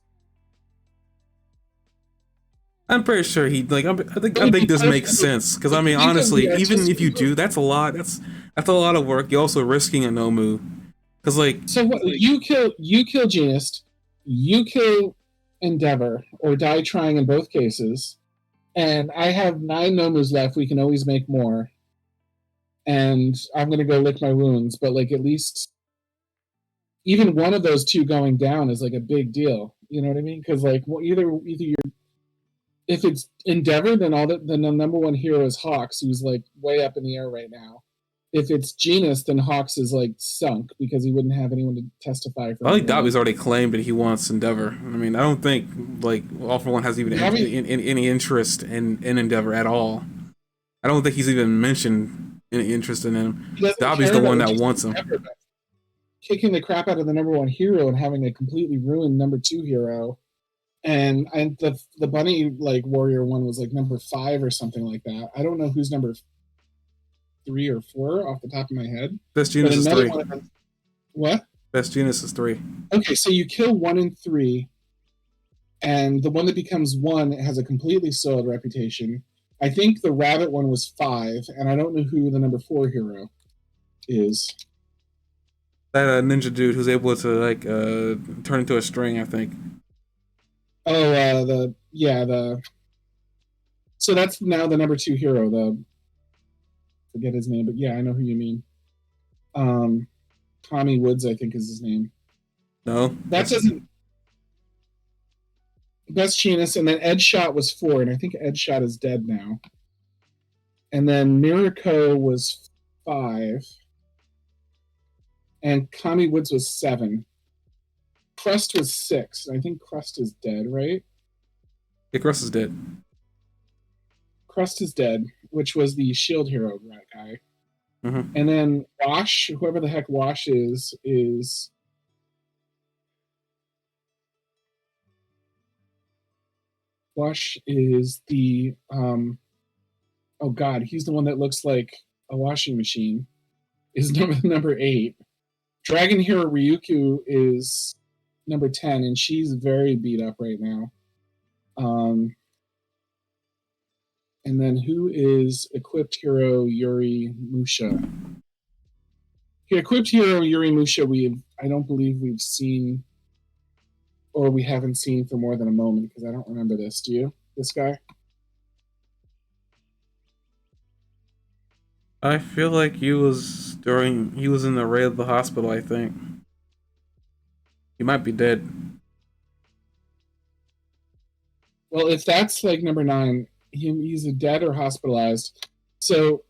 I'm pretty sure he like. I think this makes sense because I mean, honestly, even if you do, that's a lot. That's a lot of work. You're also risking a Nomu because like. So what, you kill Genist, you kill Endeavor, or die trying in both cases, and I have 9 Nomus left. We can always make more, and I'm gonna go lick my wounds. But like at least even one of those two going down is like a big deal. You know what I mean? Because like either you're, if it's Endeavor, then then the number one hero is Hawks, who's like way up in the air right now. If it's Genus, then Hawks is like sunk because he wouldn't have anyone to testify for I him think anymore. Dobby's already claimed that he wants Endeavor. I mean, I don't think like All for One has even any interest in Endeavor at all. I don't think he's even mentioned any interest in him. He doesn't Dobby's care the about one that just wants him. Endeavor, kicking the crap out of the number one hero and having a completely ruined number two hero. And the bunny like warrior one was like number 5 or something like that. I don't know who's number 3 or 4 off the top of my head. Best Genus is 3. What? Best Genus is 3. Okay, so you kill 1 and 3, and the one that becomes 1 has a completely soiled reputation. I think the rabbit one was 5, and I don't know who the number 4 hero is. That ninja dude who's able to like turn into a string, I think. Oh, so that's now the number 2 hero. Forget his name, but yeah, I know who you mean. Tommy Woods, I think, is his name. No, that doesn't. Best Genus, and then Ed Shot was 4, and I think Ed Shot is dead now. And then Miracle was 5, and Tommy Woods was 7. Crust was 6. I think Crust is dead, right? Yeah, Crust is dead. Crust is dead, which was the shield hero guy. Mm-hmm. And then Wash, whoever the heck Wash is Wash is the oh god, he's the one that looks like a washing machine. Is number 8. Dragon Hero Ryuku is number 10, and she's very beat up right now. And then who is equipped hero Yuri Musha? Okay, equipped hero Yuri Musha, I don't believe we've seen, or we haven't seen for more than a moment, because I don't remember this. Do you? This guy? I feel like he was in the raid of the hospital, I think. He might be dead. Well, if that's like number 9, he's dead or hospitalized. So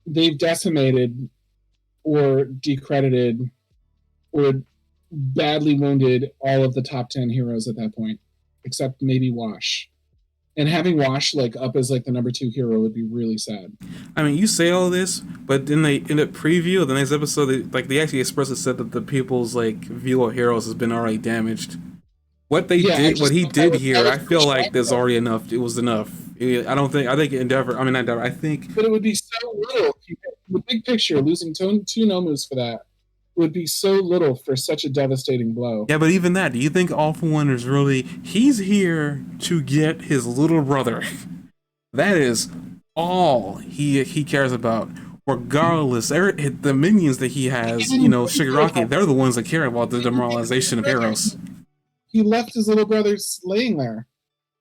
they've decimated or decredited or badly wounded all of the top 10 heroes at that point, except maybe Wash. And having Wash like up as like the number 2 hero would be really sad. I mean, you say all this, but in the preview of the next episode, they actually expressly said that the people's like view of heroes has been already damaged. What he did here, I feel like there's already enough. It was enough. I think Endeavor. I think. But it would be so little. The big picture, losing 2 Nomus for that would be so little for such a devastating blow. Yeah, but even that, do you think All for One is really? He's here to get his little brother. That is all he cares about. Regardless, the minions that he has, Shigaraki, they're the ones that care about the demoralization of heroes. He left his little brother laying there.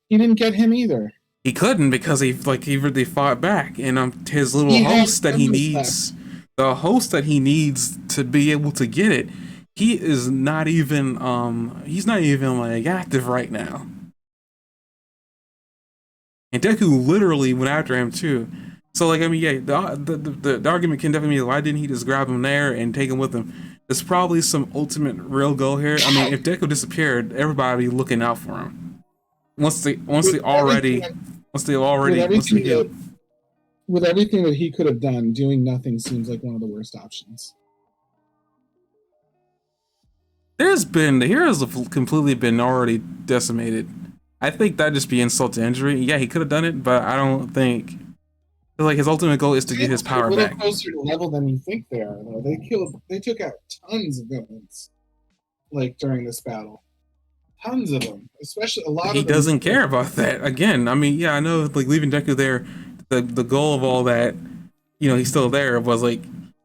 He didn't get him either. He couldn't because he really fought back, and his little host that he needs, the host that he needs to be able to get it, he is not even he's not even like active right now. And Deku literally went after him too. So like the argument can definitely be, why didn't he just grab him there and take him with him? There's probably some ultimate real goal here. I mean, if Deku disappeared, everybody would be looking out for him. With everything that he could have done, doing nothing seems like one of the worst options. The heroes have completely been already decimated. I think that'd just be insult to injury. Yeah, he could have done it, but I don't think. Like his ultimate goal is to get his power back. A little closer to level than you think they are, though. They took out tons of villains, like during this battle. Tons of them, especially a lot. He doesn't care about that. Again, I mean, yeah, I know, like leaving Deku there, the goal of all that, he's still there, was like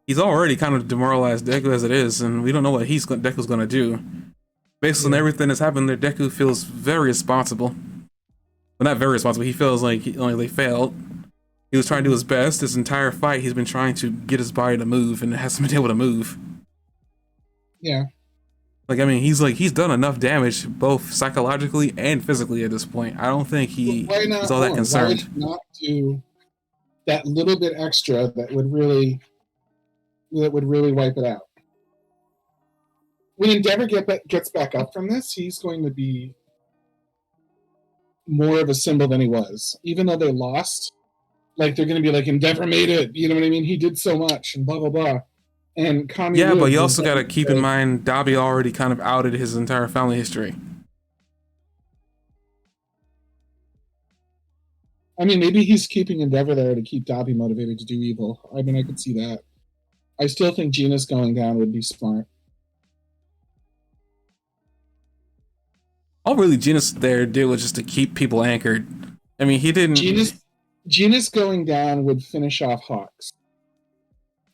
he's already kind of demoralized Deku as it is, and we don't know what Deku's going to do. Based on everything that's happened there, Deku feels very responsible. Well, not very responsible. He feels like they failed. He was trying to do his best. This entire fight, he's been trying to get his body to move, and it hasn't been able to move. Yeah. Like, I mean, he's done enough damage both psychologically and physically at this point. I don't think Why he's not all that more? Why would concerned. he not do that little bit extra that would really wipe it out? When Endeavor gets back up from this, he's going to be more of a symbol than he was. Even though they lost, like they're going to be like, Endeavor made it. You know what I mean? He did so much and blah, blah, blah. And Kami Yeah, but Wood you was also got going to to keep in say, mind Dobby already kind of outed his entire family history. I mean, maybe he's keeping Endeavor there to keep Dobby motivated to do evil. I mean, I could see that. I still think Genus going down would be smart. All really Genus there did was just to keep people anchored. I mean, he didn't. Genus going down would finish off Hawks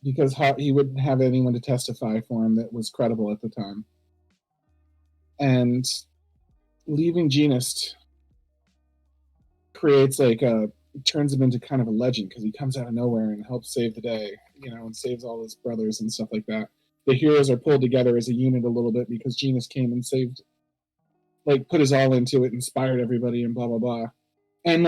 because he wouldn't have anyone to testify for him that was credible at the time. And leaving Genus creates turns him into kind of a legend because he comes out of nowhere and helps save the day, and saves all his brothers and stuff like that. The heroes are pulled together as a unit a little bit because Genus came and saved, put his all into it, inspired everybody, and blah blah blah. And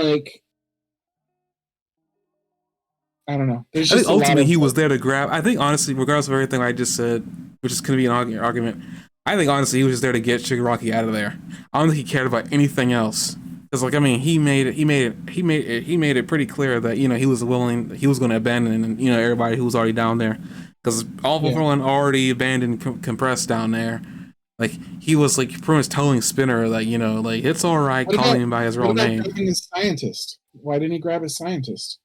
I don't know. There's I think just a lot ultimately of he was there to grab. I think honestly, regardless of everything I just said, which is going to be an argument, I think honestly he was just there to get Shigaraki out of there. I don't think he cared about anything else. Because I mean, he made it pretty clear that he was going to abandon everybody who was already down there. Because all of everyone already abandoned compressed down there. Like he was pretty much telling Spinner it's all right calling him by his real name. Grabbing his scientist? Why didn't he grab his scientist?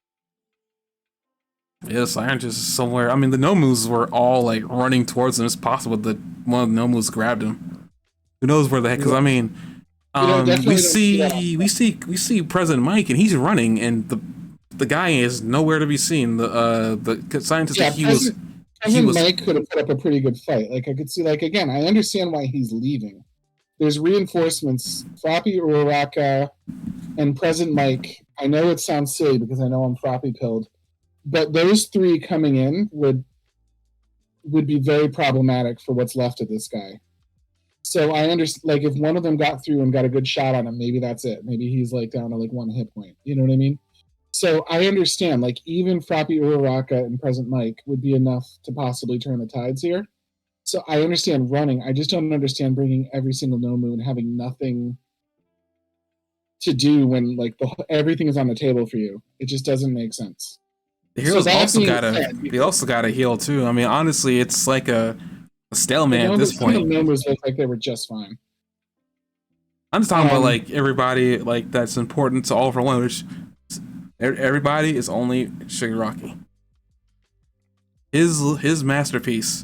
Yeah, scientists somewhere. I mean, the Nomus were all running towards him. It's possible that one of the Nomus grabbed him. Who knows where the heck? Because I mean, we see President Mike, and he's running, and the guy is nowhere to be seen. The scientist that President Mike could have put up a pretty good fight. I could see, again, I understand why he's leaving. There's reinforcements. Floppy Uraraka and President Mike. I know it sounds silly because I know I'm floppy pilled. But those three coming in would be very problematic for what's left of this guy. So I understand, if one of them got through and got a good shot on him, maybe that's it. Maybe he's down to one hit point. You know what I mean? So I understand, even Floppy Uraraka and President Mike would be enough to possibly turn the tides here. So I understand running. I just don't understand bringing every single Nomu and having nothing to do when everything is on the table for you. It just doesn't make sense. The heroes also gotta heal too. I mean, honestly, it's like a stalemate at this point. The numbers look like they were just fine. I'm just talking about everybody that's important to All for One, which everybody is only Shigaraki. His masterpiece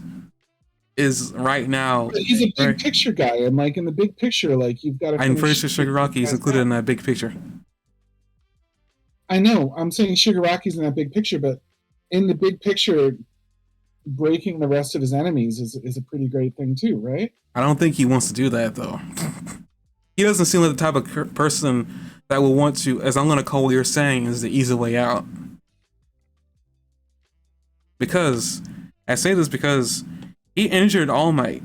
is right now. But he's a big picture guy, and in the big picture, you've got to. I'm pretty sure Shigaraki is included in that big picture. I know. I'm saying Shigaraki's in that big picture, but in the big picture, breaking the rest of his enemies is a pretty great thing too, right? I don't think he wants to do that though. He doesn't seem like the type of person that will want to, as I'm going to call what you're saying, is the easy way out. Because I say this because he injured All Might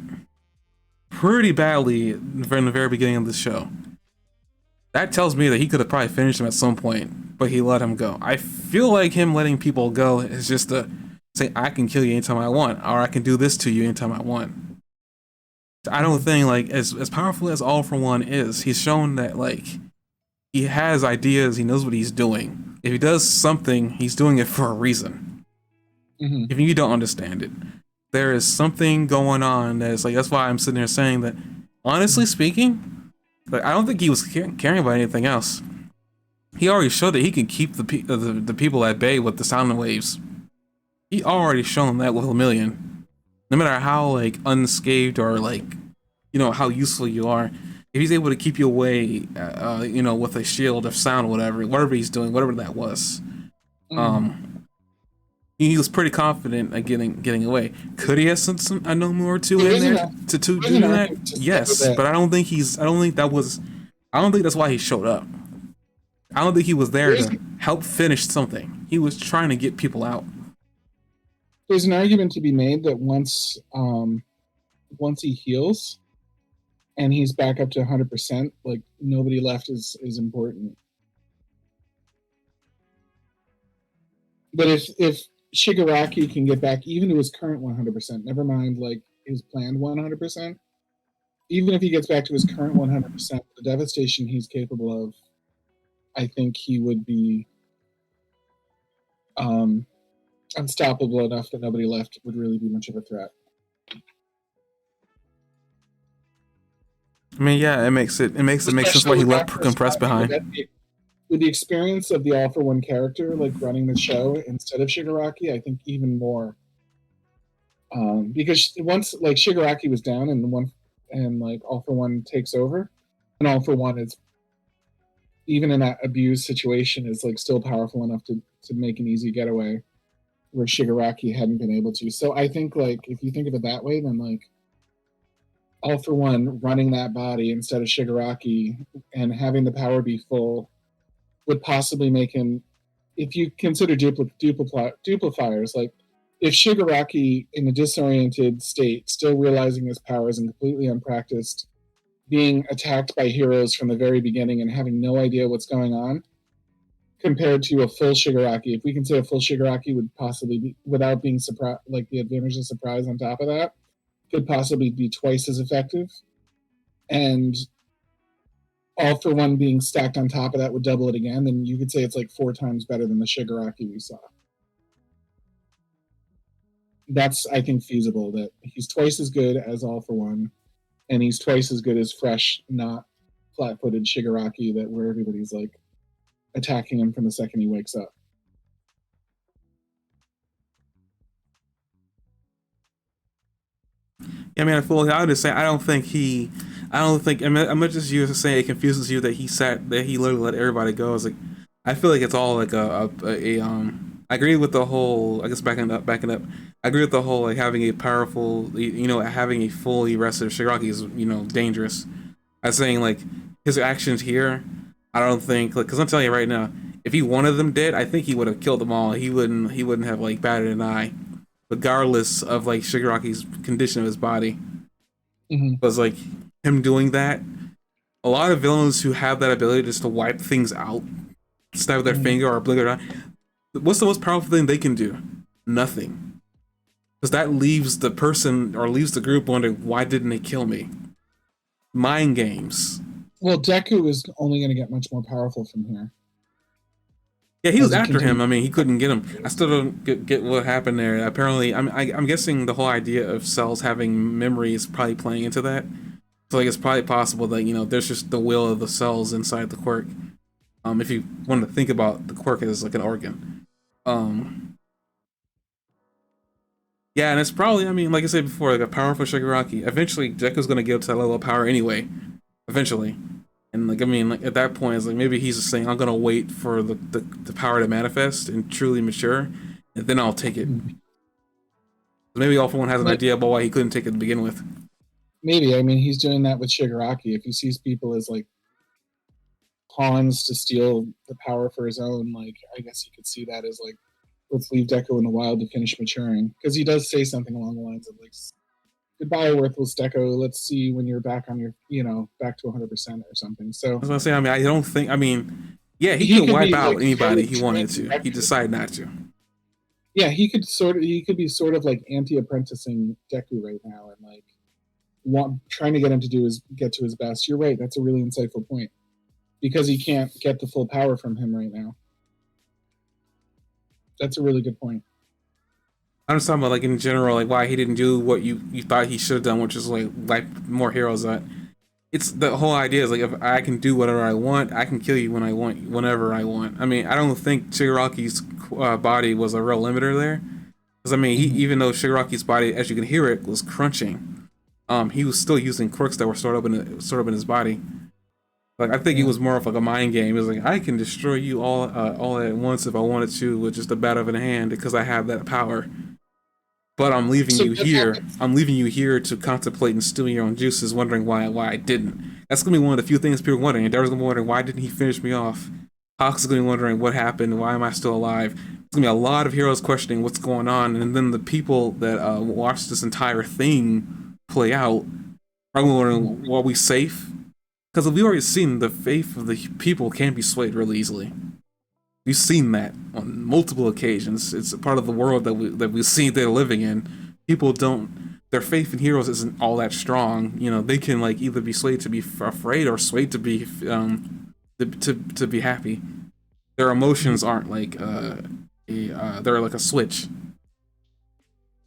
pretty badly from the very beginning of the show. That tells me that he could have probably finished him at some point, but he let him go. I feel like him letting people go is just to say, I can kill you anytime I want, or I can do this to you anytime I want. I don't think, as powerful as All for One is, he's shown that, he has ideas, he knows what he's doing. If he does something, he's doing it for a reason. Mm-hmm. If you don't understand it, there is something going on that's why I'm sitting here saying that, honestly speaking, I don't think he was caring about anything else. He already showed that he can keep the people at bay with the sound waves. He already shown that with a million. No matter how unscathed or how useful you are, if he's able to keep you away, with a shield of sound, whatever he's doing, whatever that was, he was pretty confident at getting away. Could he have sent a Nomu or two in there to do that? Yes, but I don't think that's why he showed up. I don't think he was there to help finish something. He was trying to get people out. There's an argument to be made that once he heals, and he's back up to 100%, like nobody left is important. But if Shigaraki can get back even to his current 100%, never mind like his planned 100%, even if he gets back to his current 100%, the devastation he's capable of, I think he would be unstoppable enough that nobody left would really be much of a threat. I mean, yeah, it makes sense why he left Compressed behind. With the experience of the All for One character, like running the show instead of Shigaraki, I think even more. Because once like Shigaraki was down and like All for One takes over, and All for One is even in that abused situation is like still powerful enough to make an easy getaway where Shigaraki hadn't been able to. So I think like if you think of it that way, then like All for One running that body instead of Shigaraki and having the power be full would possibly make him, if you consider duplifiers, like if Shigaraki in a disoriented state, still realizing his powers and completely unpracticed, being attacked by heroes from the very beginning and having no idea what's going on, compared to a full Shigaraki, if we can say a full Shigaraki would possibly be, without being surprised, like the advantage of surprise on top of that, could possibly be twice as effective. And All for One being stacked on top of that would double it again, then you could say it's like 4 times better than the Shigaraki we saw. That's, I think, feasible, that he's twice as good as All for One, and he's twice as good as fresh, not flat-footed Shigaraki, that where everybody's like attacking him from the second he wakes up. I mean, I would just say I don't think, I mean, I'm just you saying it confuses you that he literally let everybody go. It's like, I feel like it's all like I agree with the whole, I guess backing up, I agree with the whole, like having a powerful, having a fully rested Shigaraki is, dangerous. I was saying like his actions here, I don't think, like, cause I'm telling you right now, if he wanted them dead, I think he would have killed them all. He wouldn't have like batted an eye, regardless of like Shigaraki's condition of his body. Because like him doing that, a lot of villains who have that ability just to wipe things out, stab their finger or blink their eye, what's the most powerful thing they can do? Nothing. Because that leaves the person or leaves the group wondering, why didn't they kill me? Mind games. Well, Deku is only going to get much more powerful from here. Yeah, he was after him. I mean, he couldn't get him. I still don't get what happened there. Apparently, I'm guessing the whole idea of cells having memory is probably playing into that. So like, it's probably possible that there's just the will of the cells inside the quirk. If you want to think about the quirk as like an organ. Yeah, and it's probably, I mean, like I said before, like a powerful Shigaraki. Eventually, Deku's gonna get to that level of power anyway. Eventually. And like, I mean, like at that point, it's like maybe he's just saying, I'm gonna wait for the power to manifest and truly mature, and then I'll take it. Maybe All for One has an idea about why he couldn't take it to begin with. Maybe. I mean, he's doing that with Shigaraki. If he sees people as like pawns to steal the power for his own, like I guess you could see that as like, let's leave Deku in the wild to finish maturing. Because he does say something along the lines of like, goodbye, worthless Deku. Let's see when you're back on your, back to 100% or something. So I was gonna say, I mean, I don't think, I mean, yeah, he could wipe out like anybody he wanted to. He decided not to. Yeah, he could be sort of like anti-apprenticing Deku right now, and like trying to get him to get to his best. You're right. That's a really insightful point, because he can't get the full power from him right now. That's a really good point. I'm just talking about like in general, like why he didn't do what you thought he should have done, which is like more heroes. That it's the whole idea is like, if I can do whatever I want, I can kill you when I want, whenever I want. I mean, I don't think Shigaraki's body was a real limiter there, because I mean, even though Shigaraki's body, as you can hear it, was crunching, he was still using quirks that were stored up in his body. Like, I think it was more of like a mind game. It was like, I can destroy you all at once if I wanted to with just a bat of a hand, because I have that power. But I'm leaving you here. I'm leaving you here to contemplate and steal your own juices, wondering why I didn't. That's gonna be one of the few things people are wondering. Daryl's gonna be wondering, why didn't he finish me off? Hawk's gonna be wondering what happened. Why am I still alive? There's gonna be a lot of heroes questioning what's going on, and then the people that watch this entire thing play out Are we safe? Because we've already seen the faith of the people can be swayed really easily. We've seen that on multiple occasions. It's a part of the world that we see they're living in. People don't. Their faith in heroes isn't all that strong. You know, they can like either be swayed to be afraid or swayed to be to be happy. Their emotions aren't like they're like a switch.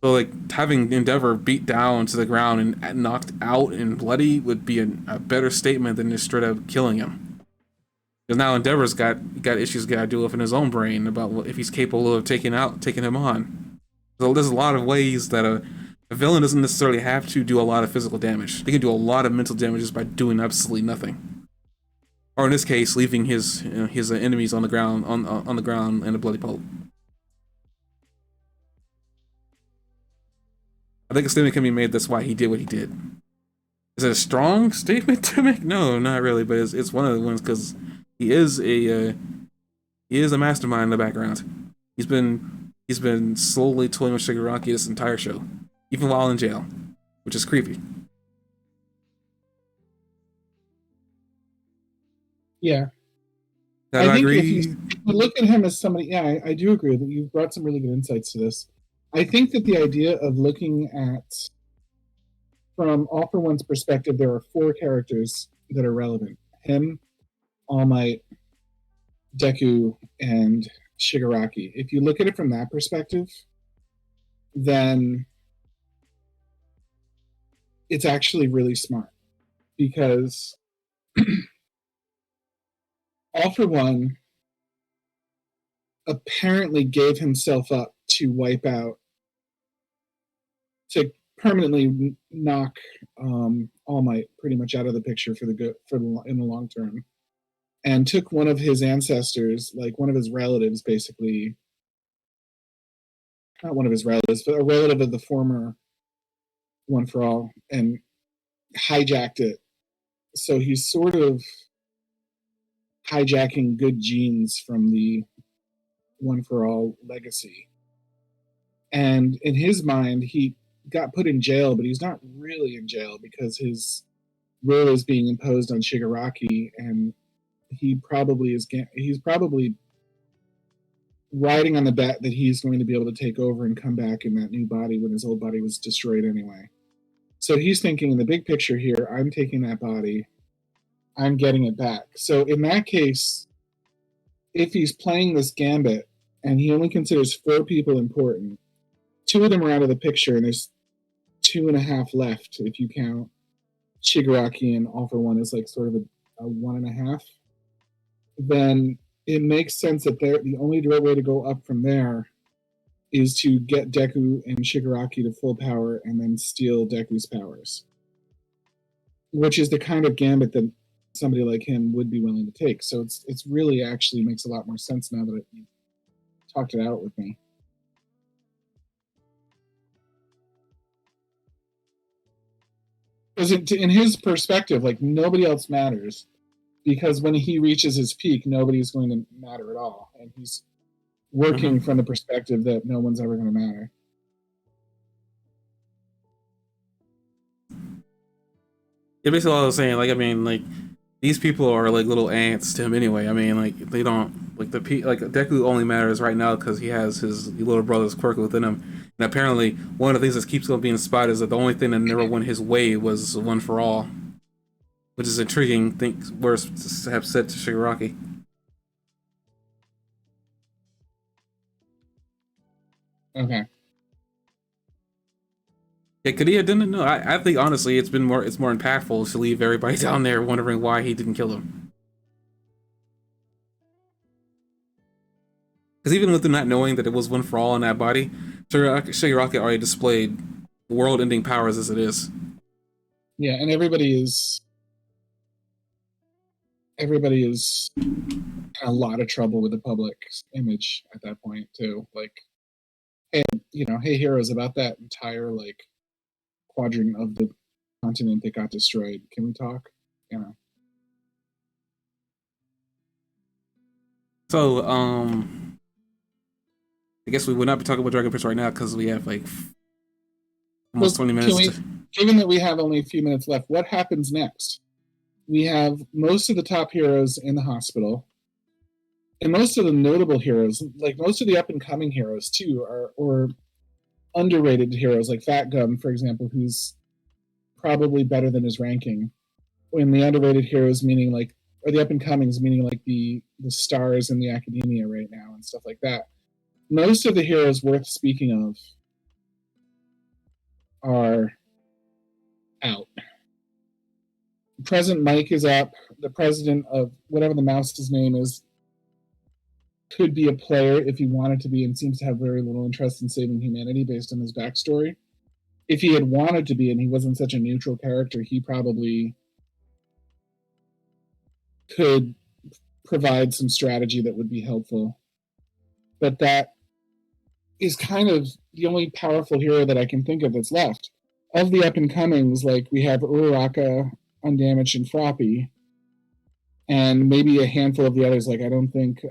So like having Endeavor beat down to the ground and knocked out and bloody would be a better statement than just straight up killing him. Because now Endeavor's got issues got to deal with in his own brain about if he's capable of taking him on. So there's a lot of ways that a villain doesn't necessarily have to do a lot of physical damage. They can do a lot of mental damage just by doing absolutely nothing. Or in this case, leaving his enemies on the ground on the ground in a bloody pulp. I think a statement can be made that's why he did what he did. Is it a strong statement to make? No, not really, but it's one of the ones because he is a mastermind in the background. He's been slowly toying with Shigaraki this entire show, even while in jail, which is creepy. Yeah. I think agree. if you look at him as somebody, yeah, I do agree that you've brought some really good insights to this. I think that the idea of looking at, from All for One's perspective, there are 4 characters that are relevant: him, All Might, Deku, and Shigaraki. If you look at it from that perspective, then it's actually really smart because All for One apparently gave himself up to wipe out, to permanently knock All Might pretty much out of the picture in the long term, and took one of his ancestors, like one of his relatives, basically, not one of his relatives, but a relative of the former One for All, and hijacked it. So he's sort of hijacking good genes from the One for All legacy. And in his mind, he got put in jail, but he's not really in jail because his will is being imposed on Shigaraki, and he's probably riding on the bet that he's going to be able to take over and come back in that new body when his old body was destroyed anyway. So he's thinking in the big picture here, I'm taking that body, I'm getting it back. So in that case, if he's playing this gambit and he only considers 4 people important, 2 of them are out of the picture, and there's 2.5 left if you count Shigaraki and All for One as like sort of a 1.5, then it makes sense that the only way to go up from there is to get Deku and Shigaraki to full power and then steal Deku's powers, which is the kind of gambit that somebody like him would be willing to take. So it's really actually makes a lot more sense now that you talked it out with me. Because in his perspective, like, nobody else matters, because when he reaches his peak, nobody's going to matter at all, and he's working from the perspective that no one's ever going to matter. Yeah, basically all I was saying, like, I mean, like, these people are like little ants to him anyway. I mean, like, they don't like Deku only matters right now because he has his little brother's quirk within him, and apparently one of the things that keeps him being spotted is that the only thing that never went his way was One for All, which is intriguing. Words to have said to Shigaraki. Okay. Yeah, could he have done it? No, I think honestly, it's more impactful to leave everybody down there wondering why he didn't kill him. Because even with them not knowing that it was One for All in that body, Shigaraki already displayed world-ending powers as it is. Yeah, and everybody is in a lot of trouble with the public image at that point too. Like, hey, hey, heroes, about that entire like quadrant of the continent that got destroyed. Can we talk? So, I guess we would not be talking about Dragon Prince right now because we have like almost 20 minutes. given that we have only a few minutes left, what happens next? We have most of the top heroes in the hospital, and most of the notable heroes, like most of the up and coming heroes too, are or underrated heroes, like Fat Gum, for example, who's probably better than his ranking. When the underrated heroes, meaning like, or the up and comings, meaning like the stars in the academia right now and stuff like that. Most of the heroes worth speaking of are out. President Mike is up. The president of whatever the mouse's name is could be a player if he wanted to be, and seems to have very little interest in saving humanity based on his backstory. If he had wanted to be and he wasn't such a neutral character, he probably could provide some strategy that would be helpful. But that is kind of the only powerful hero that I can think of that's left. Of the up and comings, like we have Uraraka, Undamaged, and Froppy, and maybe a handful of the others. Like I don't think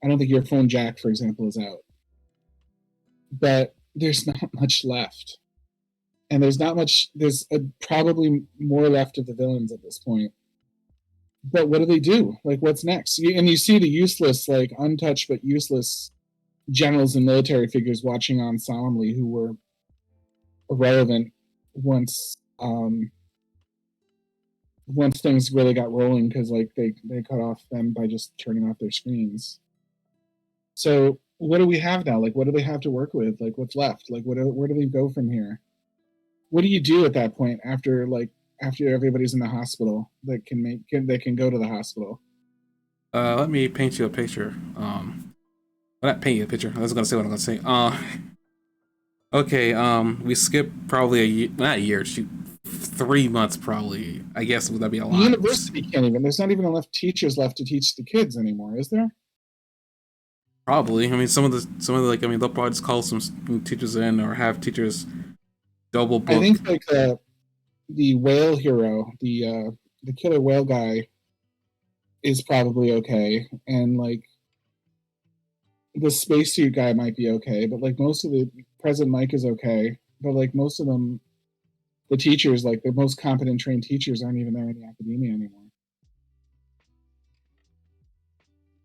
Your Phone Jack, for example, is out. But there's not much left, and there's not much. There's probably more left of the villains at this point. But what do they do? Like, what's next? And you see the useless, like untouched but useless generals and military figures watching on solemnly, who were irrelevant once things really got rolling, because like they cut off them by just turning off their screens. So what do we have now? Like, what do they have to work with? Like, what's left? Like, where do they go from here? What do you do at that point after everybody's in the hospital that can go to the hospital? Let me paint you a picture. Not paint you a picture. I was gonna say what I'm gonna say. Okay. We skip probably a year, not a year. Shoot, 3 months probably. I guess would that be a lot? The university can't even. There's not even enough teachers left to teach the kids anymore, is there? Probably. I mean, some of the like, I mean, they'll probably just call some teachers in or have teachers double book. I think like the whale hero, the killer whale guy, is probably okay, and like the spacesuit guy might be okay, but like most of the President Mike is okay, but like most of them, the teachers, like the most competent trained teachers, aren't even there in the academia anymore.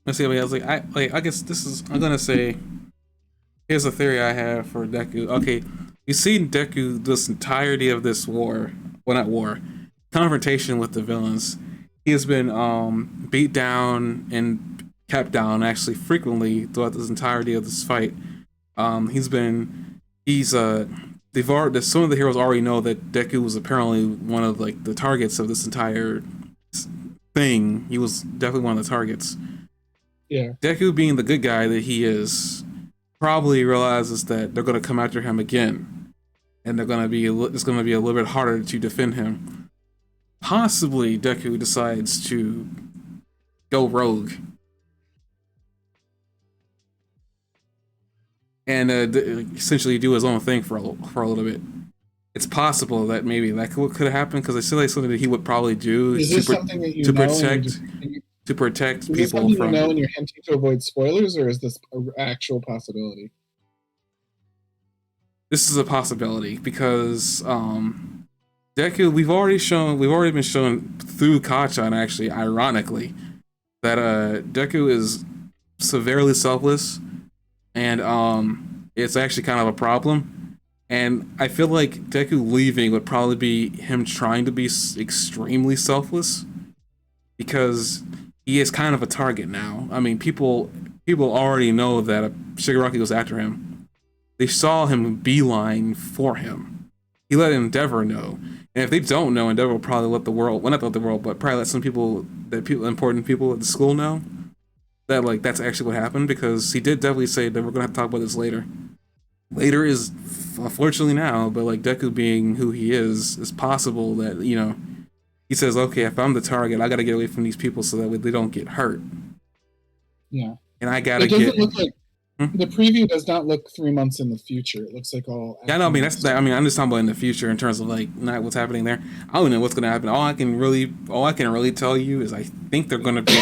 Let's see. I was like, I guess this is. I'm gonna say. Here's a theory I have for Deku. Okay, you've seen Deku this entirety of this war. Well, not war. Confrontation with the villains. He has been beat down and kept down actually frequently throughout this entirety of this fight. They've already, some of the heroes already know that Deku was apparently one of like the targets of this entire thing. He was definitely one of the targets. Yeah. Deku, being the good guy that he is, probably realizes that they're going to come after him again, and it's going to be a little bit harder to defend him. Possibly Deku decides to go rogue and essentially do his own thing for a little bit. It's possible that maybe that could have happened, because I feel like something that he would probably do is this something that you to protect is people this something from. You know, and you're hinting to avoid spoilers, or is this an actual possibility? This is a possibility because Deku, we've already been shown through Kachan, actually, ironically, that Deku is severely selfless, and it's actually kind of a problem. And I feel like Deku leaving would probably be him trying to be extremely selfless, because he is kind of a target now. I mean, people already know that Shigaraki goes after him. They saw him beeline for him. He let Endeavor know. And if they don't know, Endeavor will probably let the world, well, not let the world, but probably let some important people at the school know that like that's actually what happened, because he did definitely say that we're gonna have to talk about this later. Later is unfortunately now, but like Deku being who he is, it's possible that, you know, he says, okay, if I'm the target, I gotta get away from these people so that they don't get hurt. Yeah. And I gotta look like the preview does not look 3 months in the future. It looks like all. Yeah, no, I mean I'm just talking about in the future in terms of like not what's happening there. I don't know what's gonna happen. All I can really tell you is I think they're gonna be.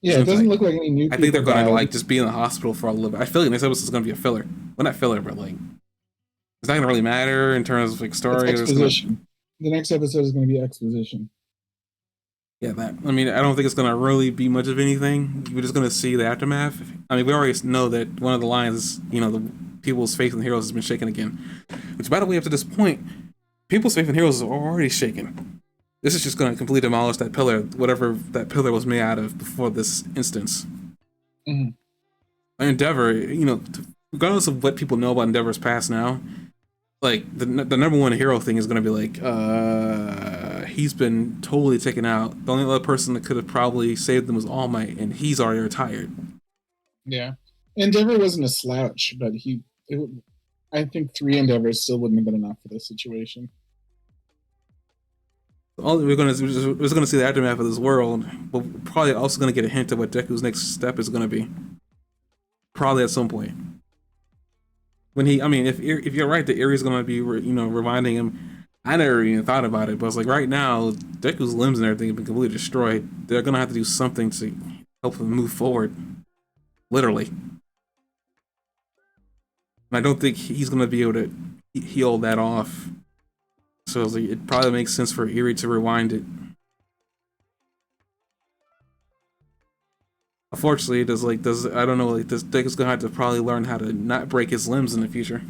Yeah, it doesn't look like any new. I think they're gonna like just be in the hospital for a little bit. I feel like this episode is gonna be a filler. well, not filler, but like it's not gonna really matter in terms of like It's story. It's gonna, exposition. The next episode is going to be exposition. yeah, that. I mean, I don't think it's gonna really be much of anything. We're just gonna see the aftermath. I mean, we already know that one of the lines is, you know, the people's faith in heroes has been shaken again. Which, by the way, up to this point, people's faith in heroes is already shaken. This is just gonna completely demolish that pillar, whatever that pillar was made out of before this instance. Mm-hmm. Endeavor, you know, regardless of what people know about Endeavor's past now, like the number one hero thing is gonna be like, he's been totally taken out. The only other person that could have probably saved them was All Might, and he's already retired. Yeah, Endeavor wasn't a slouch, but I think 3 Endeavors still wouldn't have been enough for this situation. All we're gonna see the aftermath of this world, but we're probably also gonna get a hint of what Deku's next step is gonna be. Probably at some point. When he, I mean, if you're right, the Erie's gonna be, you know, reminding him. I never even thought about it, but it's like right now, Deku's limbs and everything have been completely destroyed. They're gonna have to do something to help him move forward, literally. And I don't think he's gonna be able to heal that off. So it's like, it probably makes sense for Erie to rewind it. Unfortunately, I don't know, like this Deku's gonna have to probably learn how to not break his limbs in the future.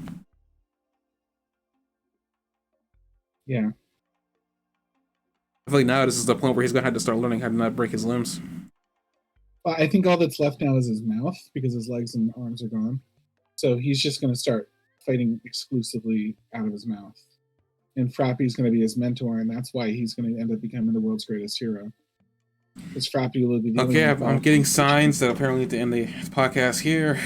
Yeah. I feel like now this is the point where he's gonna have to start learning how to not break his limbs. Well, I think all that's left now is his mouth because his legs and arms are gone. So he's just going to start fighting exclusively out of his mouth. And Frappy's going to be his mentor, and that's why he's going to end up becoming the world's greatest hero. Because Frappy will be the Okay, I'm getting signs that apparently need to end the podcast here.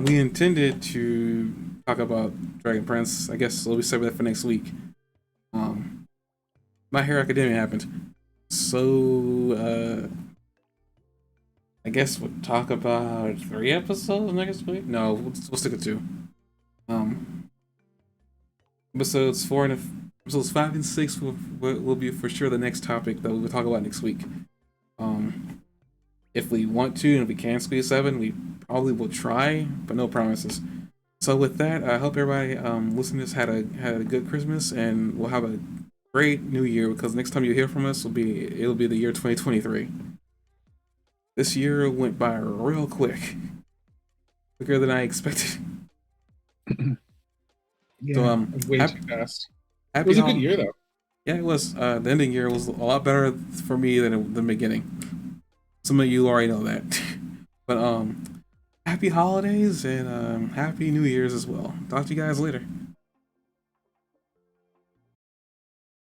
We intended to talk about Dragon Prince. I guess we'll save that for next week. My Hero Academia happened. So, I guess we'll talk about 3 episodes next week? No, we'll stick to 2. Episodes 5 and 6 will be for sure the next topic that we'll talk about next week. If we want to and if we can squeeze 7, we probably will try, but no promises. So with that, I hope everybody listening to this had a good Christmas, and we'll have a great New Year, because next time you hear from us it'll be the year 2023. This year went by real quick, quicker than I expected. Yeah, So way too fast. It Happy was a good year though. Yeah, it was. The ending year was a lot better for me than the beginning. Some of you already know that. But happy holidays and happy New Year's as well. Talk to you guys later.